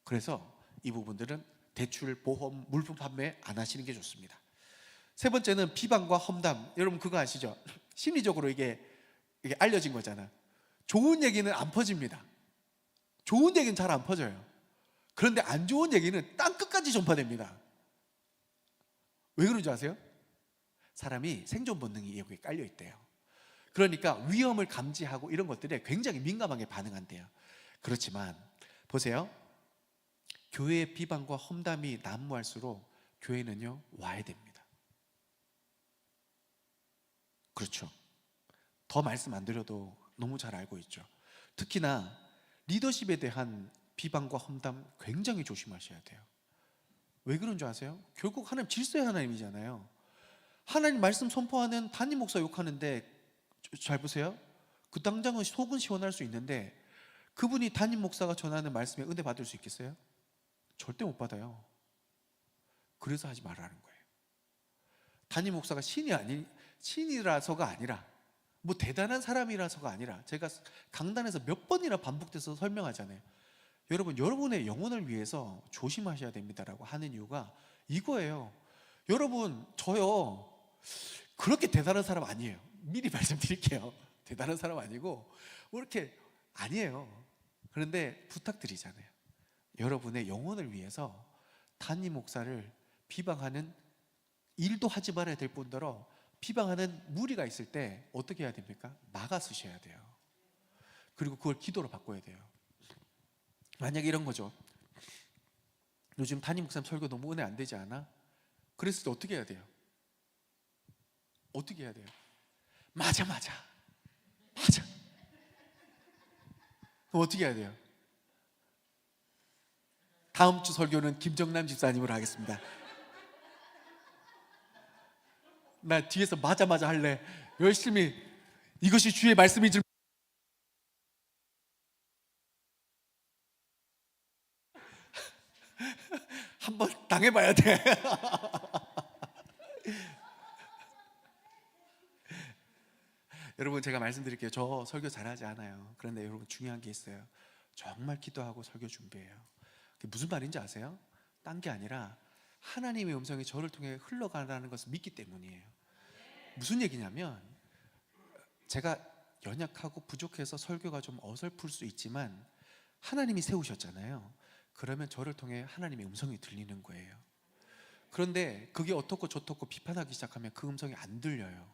그래서 이 부분들은 대출, 보험, 물품 판매 안 하시는 게 좋습니다. 세 번째는 비방과 험담. 여러분 그거 아시죠? 심리적으로 이게 알려진 거잖아. 좋은 얘기는 안 퍼집니다. 좋은 얘기는 잘 안 퍼져요. 그런데 안 좋은 얘기는 땅 끝까지 전파됩니다. 왜 그런지 아세요? 사람이 생존 본능이 여기에 깔려 있대요. 그러니까 위험을 감지하고 이런 것들에 굉장히 민감하게 반응한대요. 그렇지만 보세요, 교회의 비방과 험담이 난무할수록 교회는요, 와야 됩니다. 그렇죠. 더 말씀 안 드려도 너무 잘 알고 있죠. 특히나 리더십에 대한 비방과 험담 굉장히 조심하셔야 돼요. 왜 그런 줄 아세요? 결국 하나님 질서의 하나님이잖아요. 하나님 말씀 선포하는 담임 목사 욕하는데, 잘 보세요. 그 당장은 속은 시원할 수 있는데 그분이 담임 목사가 전하는 말씀에 은혜 받을 수 있겠어요? 절대 못 받아요. 그래서 하지 말라는 거예요. 담임 목사가 신이라서가 아니라, 뭐 대단한 사람이라서가 아니라, 제가 강단에서 몇 번이나 반복돼서 설명하잖아요. 여러분의 영혼을 위해서 조심하셔야 됩니다라고 하는 이유가 이거예요. 여러분, 저요 그렇게 대단한 사람 아니에요. 미리 말씀드릴게요. 대단한 사람 아니고 뭐 이렇게 아니에요. 그런데 부탁드리잖아요. 여러분의 영혼을 위해서 담임 목사를 비방하는 일도 하지 말아야 될 뿐더러, 비방하는 무리가 있을 때 어떻게 해야 됩니까? 막아서셔야 돼요. 그리고 그걸 기도로 바꿔야 돼요. 만약에 이런 거죠. 요즘 담임 목사님 설교 너무 은혜 안 되지 않아? 그랬을 때 어떻게 해야 돼요? 어떻게 해야 돼요? 맞아. 그럼 어떻게 해야 돼요? 다음 주 설교는 김정남 집사님으로 하겠습니다. 나 뒤에서 맞아 할래. 열심히 이것이 주의 말씀인 줄. 한번 당해봐야 돼. 여러분, 제가 말씀드릴게요. 저 설교 잘하지 않아요. 그런데 여러분, 중요한 게 있어요. 정말 기도하고 설교 준비해요. 그게 무슨 말인지 아세요? 딴 게 아니라 하나님의 음성이 저를 통해 흘러가라는 것을 믿기 때문이에요. 무슨 얘기냐면, 제가 연약하고 부족해서 설교가 좀 어설플 수 있지만 하나님이 세우셨잖아요. 그러면 저를 통해 하나님의 음성이 들리는 거예요. 그런데 그게 어떻고 저떻고 비판하기 시작하면 그 음성이 안 들려요.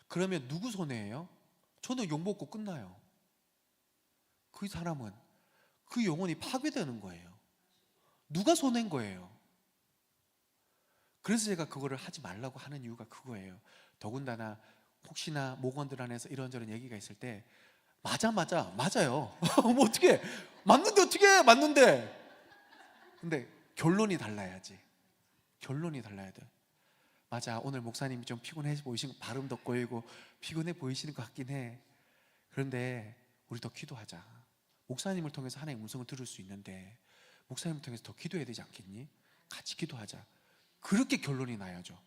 그러면 누구 손해예요? 저는 욕먹고 끝나요. 그 사람은, 그 영혼이 파괴되는 거예요. 누가 손해인 거예요? 그래서 제가 그거를 하지 말라고 하는 이유가 그거예요. 더군다나 혹시나 목원들 안에서 이런저런 얘기가 있을 때 맞아요. 뭐 어떻게 맞는데 근데 결론이 달라야지. 결론이 달라야 돼. 맞아, 오늘 목사님이 좀 피곤해 보이시고 발음도 꼬이고 피곤해 보이시는 것 같긴 해. 그런데 우리 더 기도하자. 목사님을 통해서 하나님의 음성을 들을 수 있는데 목사님을 통해서 더 기도해야 되지 않겠니? 같이 기도하자. 그렇게 결론이 나야죠.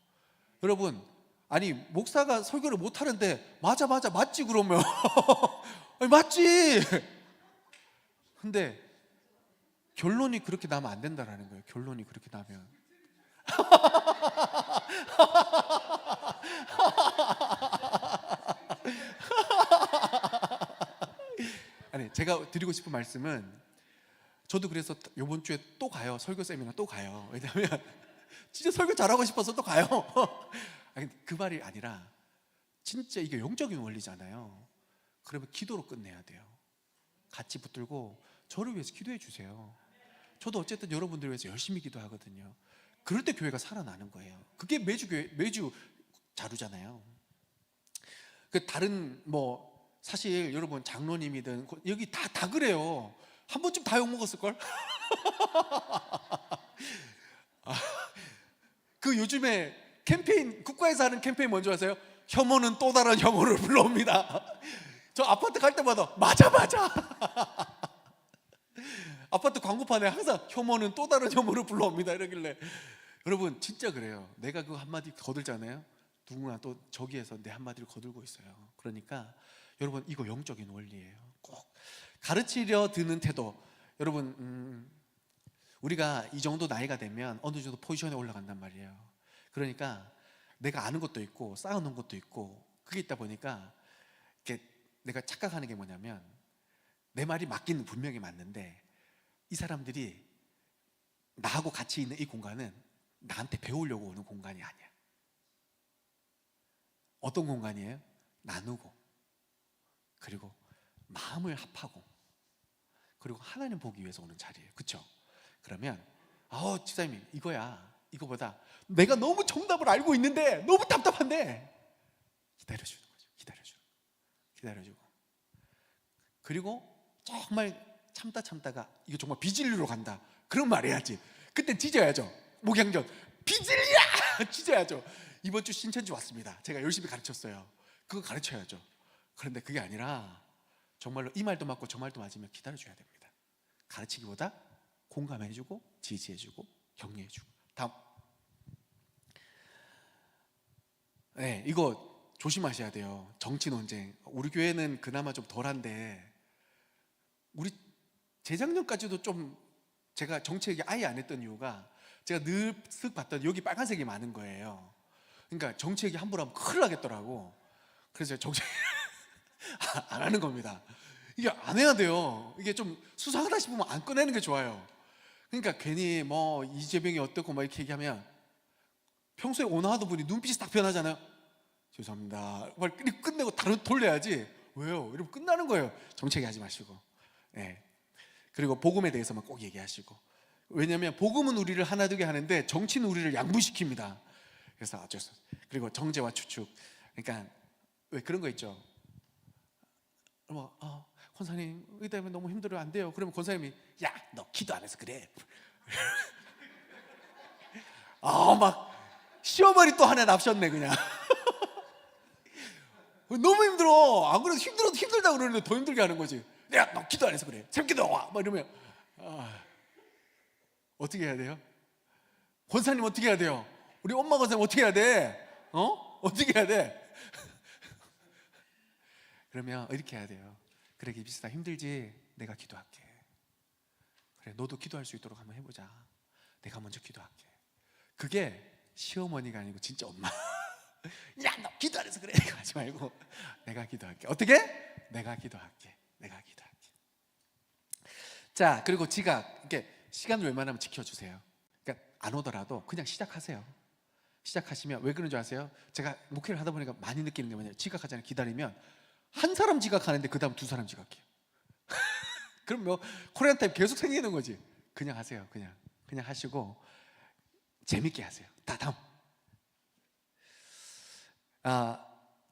여러분, 아니 목사가 설교를 못하는데 맞지 그러면 아니, 맞지. 근데 결론이 그렇게 나면 안 된다라는 거예요. 결론이 그렇게 나면 아니, 제가 드리고 싶은 말씀은, 저도 그래서 이번 주에 또 가요. 설교 세미나 또 가요. 왜냐하면 진짜 설교 잘하고 싶어서 또 가요. 아니, 그 말이 아니라 진짜 이게 영적인 원리잖아요. 그러면 기도로 끝내야 돼요. 같이 붙들고 저를 위해서 기도해 주세요. 저도 어쨌든 여러분들 위해서 열심히 기도하거든요. 그럴 때 교회가 살아나는 거예요. 그게 매주 자루잖아요. 그 다른 뭐 사실 여러분 장로님이든 여기 다 그래요. 한 번쯤 다 욕먹었을걸? 그 요즘에 캠페인, 국가에서 하는 캠페인 뭔지 아세요? 혐오는 또 다른 혐오를 불러옵니다. 저 아파트 갈 때마다 맞아. 아파트 광고판에 항상 혐오는 또 다른 혐오를 불러옵니다 이러길래, 여러분 진짜 그래요. 내가 그 한마디 거들잖아요. 누군가 또 저기에서 내 한마디를 거들고 있어요. 그러니까 여러분, 이거 영적인 원리예요. 꼭 가르치려 드는 태도. 여러분, 우리가 이 정도 나이가 되면 어느 정도 포지션에 올라간단 말이에요. 그러니까 내가 아는 것도 있고 쌓아놓은 것도 있고 그게 있다 보니까 이렇게 내가 착각하는 게 뭐냐면, 내 말이 맞기는 분명히 맞는데 이 사람들이 나하고 같이 있는 이 공간은 나한테 배우려고 오는 공간이 아니야. 어떤 공간이에요? 나누고, 그리고 마음을 합하고, 그리고 하나님 보기 위해서 오는 자리예요. 그렇죠? 그러면 집사님이 이거야. 이거보다 내가 너무 정답을 알고 있는데 너무 답답한데 기다려주는 거죠. 기다려주고, 그리고 정말 참다가 이거 정말 비진리로 간다, 그런 말 해야지. 그때 찢어야죠. 목양전 비진리야 찢어야죠. 이번 주 신천지 왔습니다. 제가 열심히 가르쳤어요. 그거 가르쳐야죠. 그런데 그게 아니라 정말로 이 말도 맞고 저 말도 맞으면 기다려줘야 됩니다. 가르치기보다 공감해주고 지지해주고 격려해주고. 다음. 네, 이거 조심하셔야 돼요. 정치 논쟁. 우리 교회는 그나마 좀 덜한데, 우리 재작년까지도 좀 제가 정치 얘기 아예 안 했던 이유가, 제가 늘 쓱 봤더니 여기 빨간색이 많은 거예요. 그러니까 정치 얘기 함부로 하면 큰일 나겠더라고. 그래서 정치 안 하는 겁니다. 이게 안 해야 돼요. 이게 좀 수상하다 싶으면 안 꺼내는 게 좋아요. 그러니까 괜히 뭐 이재명이 어떻고 막 이렇게 얘기하면 평소에 온화하던 분이 눈빛이 딱 변하잖아요. 죄송합니다. 빨리 끝내고 다른 돌려야지. 왜요? 이러면 끝나는 거예요. 정치 얘기하지 마시고. 네. 그리고 복음에 대해서만 꼭 얘기하시고. 왜냐하면 복음은 우리를 하나 되게 하는데 정치는 우리를 양분시킵니다. 그래서 어쩔 수 없어요. 그리고 정죄와 추측. 그러니까 왜 그런 거 있죠. 권사님 이 때문에 너무 힘들어요, 안 돼요. 그러면 권사님이 야, 너 기도 안 해서 그래. 막 시어머니 또 하나 납셨네 그냥. 너무 힘들어. 안 그래도 힘들다고 그러는데 더 힘들게 하는 거지. 야, 너 기도 안 해서 그래. 새끼도 와. 막 이러면 어떻게 해야 돼요? 권사님 어떻게 해야 돼요? 우리 엄마 권사님 어떻게 해야 돼? 어떻게 해야 돼? 그러면 이렇게 해야 돼요. 그래, 기비스다 힘들지? 내가 기도할게. 그래, 너도 기도할 수 있도록 한번 해보자. 내가 먼저 기도할게. 그게 시어머니가 아니고 진짜 엄마. 야, 너 기도 안 해서 그래. 하지 말고 내가 기도할게. 어떻게? 내가 기도할게. 자, 그리고 지각. 이렇게 시간을 웬만하면 지켜주세요. 그러니까 안 오더라도 그냥 시작하세요. 시작하시면 왜 그런 줄 아세요? 제가 목회를 하다 보니까 많이 느끼는 게 뭐냐면, 지각하잖아요. 기다리면 한 사람 지각하는데 그 다음 두 사람 지각해요. 그럼 뭐 코리안 타임 계속 생기는 거지. 그냥 하세요. 그냥 하시고 재밌게 하세요. 다음.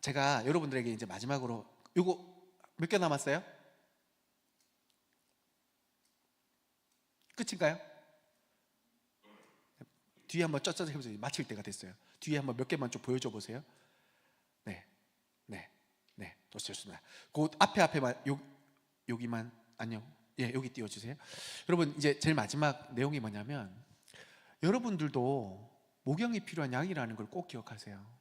제가 여러분들에게 이제 마지막으로 요거 몇 개 남았어요? 끝인가요? 뒤에 한번 쩌쩌 해보세요. 마칠 때가 됐어요. 뒤에 한번 몇 개만 좀 보여줘 보세요. 네, 네, 네, 좋습니다. 그 앞에만 여기만 안녕. 예, 여기 띄워주세요. 여러분 이제 제일 마지막 내용이 뭐냐면 여러분들도 목양이 필요한 양이라는 걸 꼭 기억하세요.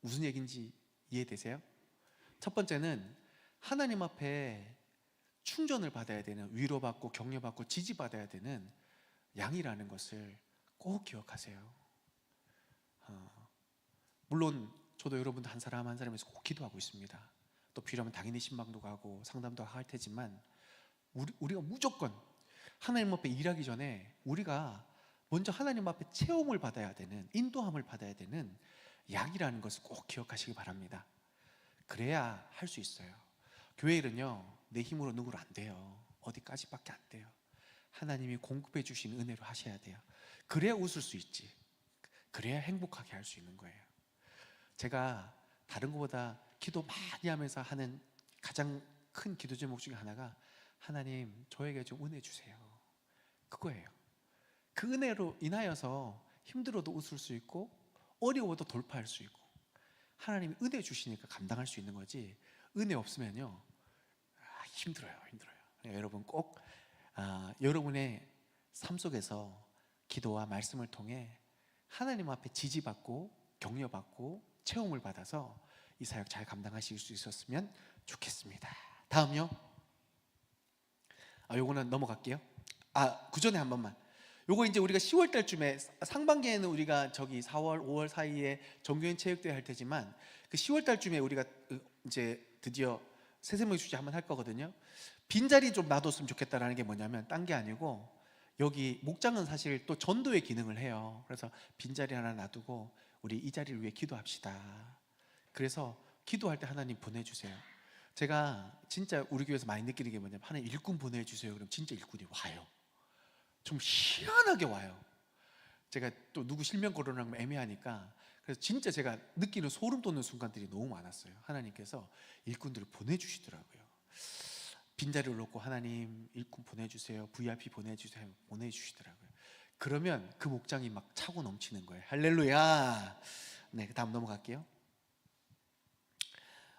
무슨 얘기인지 이해되세요? 첫 번째는 하나님 앞에 충전을 받아야 되는, 위로받고 격려받고 지지받아야 되는 양이라는 것을 꼭 기억하세요. 물론 저도 여러분 한 사람 한 사람에서 꼭 기도하고 있습니다. 또 필요하면 당연히 신방도 가고 상담도 할 테지만 우리가 무조건 하나님 앞에 일하기 전에 우리가 먼저 하나님 앞에 체험을 받아야 되는, 인도함을 받아야 되는 양이라는 것을 꼭 기억하시기 바랍니다. 그래야 할 수 있어요. 교회 일은요 내 힘으로 누구로 안 돼요. 어디까지밖에 안 돼요. 하나님이 공급해 주신 은혜로 하셔야 돼요. 그래야 웃을 수 있지. 그래야 행복하게 할 수 있는 거예요. 제가 다른 것보다 기도 많이 하면서 하는 가장 큰 기도 제목 중에 하나가 하나님 저에게 좀 은혜 주세요. 그거예요. 그 은혜로 인하여서 힘들어도 웃을 수 있고 어려워도 돌파할 수 있고 하나님이 은혜 주시니까 감당할 수 있는 거지, 은혜 없으면요 힘들어요. 그러니까 여러분 꼭 여러분의 삶 속에서 기도와 말씀을 통해 하나님 앞에 지지받고 격려받고 체험을 받아서 이 사역 잘 감당하실 수 있었으면 좋겠습니다. 다음요. 요거는 넘어갈게요. 그 전에 한 번만. 요거 이제 우리가 10월 달쯤에, 상반기에는 우리가 저기 4월, 5월 사이에 정교인 체육대회 할 테지만 그 10월 달쯤에 우리가 이제 드디어 새세명 축제 한번 할 거거든요. 빈자리 좀 놔뒀으면 좋겠다라는 게 뭐냐면 딴 게 아니고 여기 목장은 사실 또 전도의 기능을 해요. 그래서 빈자리 하나 놔두고 우리 이 자리를 위해 기도합시다. 그래서 기도할 때 하나님 보내주세요. 제가 진짜 우리 교회에서 많이 느끼는 게 뭐냐면 하나님 일꾼 보내주세요. 그럼 진짜 일꾼이 와요. 좀 희한하게 와요. 제가 또 누구 실명 거론하면 애매하니까 그래서 진짜 제가 느끼는 소름 돋는 순간들이 너무 많았어요. 하나님께서 일꾼들을 보내주시더라고요. 빈자리를 놓고 하나님 일꾼 보내주세요, VIP 보내주세요, 보내주시더라고요. 그러면 그 목장이 막 차고 넘치는 거예요. 할렐루야. 네, 다음 넘어갈게요.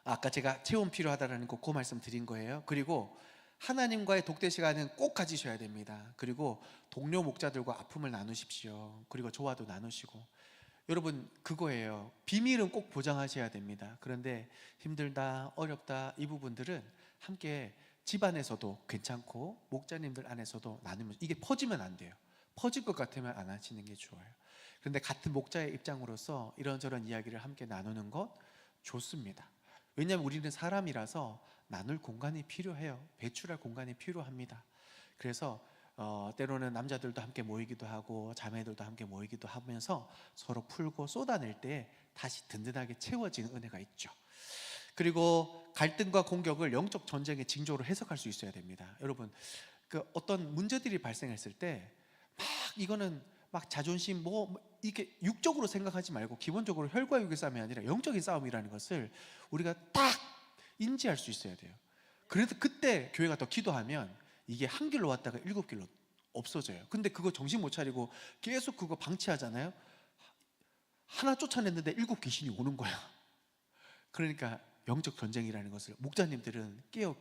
아까 제가 체험 필요하다라는 그 말씀 드린 거예요. 그리고 하나님과의 독대 시간은 꼭 가지셔야 됩니다. 그리고 동료 목자들과 아픔을 나누십시오. 그리고 조화도 나누시고. 여러분 그거예요. 비밀은 꼭 보장하셔야 됩니다. 그런데 힘들다, 어렵다 이 부분들은 함께 집안에서도 괜찮고 목자님들 안에서도 나누면, 이게 퍼지면 안 돼요. 퍼질 것 같으면 안 하시는 게 좋아요. 그런데 같은 목자의 입장으로서 이런저런 이야기를 함께 나누는 것 좋습니다. 왜냐하면 우리는 사람이라서 나눌 공간이 필요해요. 배출할 공간이 필요합니다. 그래서 때로는 남자들도 함께 모이기도 하고 자매들도 함께 모이기도 하면서 서로 풀고 쏟아낼 때 다시 든든하게 채워지는 은혜가 있죠. 그리고 갈등과 공격을 영적 전쟁의 징조로 해석할 수 있어야 됩니다. 여러분 그 어떤 문제들이 발생했을 때 막 이거는 막 자존심 이게 육적으로 생각하지 말고 기본적으로 혈과 육의 싸움이 아니라 영적인 싸움이라는 것을 우리가 딱 인지할 수 있어야 돼요. 그래서 그때 교회가 더 기도하면 이게 한 길로 왔다가 7길로 없어져요. 근데 그거 정신 못 차리고 계속 그거 방치하잖아요. 하나 쫓아냈는데 7 귀신이 오는 거야. 그러니까 영적 전쟁이라는 것을 목자님들은 깨어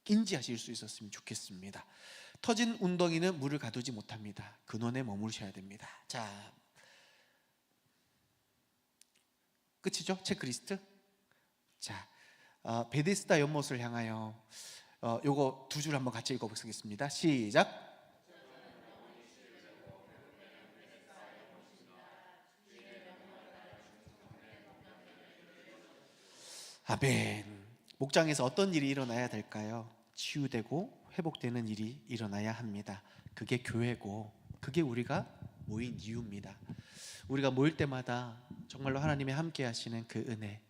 인지하실 수 있었으면 좋겠습니다. 터진 웅덩이는 물을 가두지 못합니다. 근원에 머무르셔야 됩니다. 자, 끝이죠? 체크리스트. 자, 베데스다 연못을 향하여 요거 두 줄 한번 같이 읽어보겠습니다. 시작. 아멘. 목장에서 어떤 일이 일어나야 될까요? 치유되고 회복되는 일이 일어나야 합니다. 그게 교회고 그게 우리가 모인 이유입니다. 우리가 모일 때마다 정말로 하나님이 함께 하시는 그 은혜,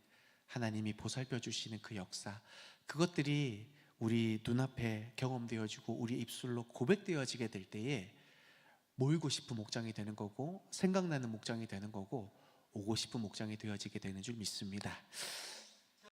하나님이 보살펴 주시는 그 역사, 그것들이 우리 눈앞에 경험되어지고 우리 입술로 고백되어지게 될 때에 모이고 싶은 목장이 되는 거고 생각나는 목장이 되는 거고 오고 싶은 목장이 되어지게 되는 줄 믿습니다.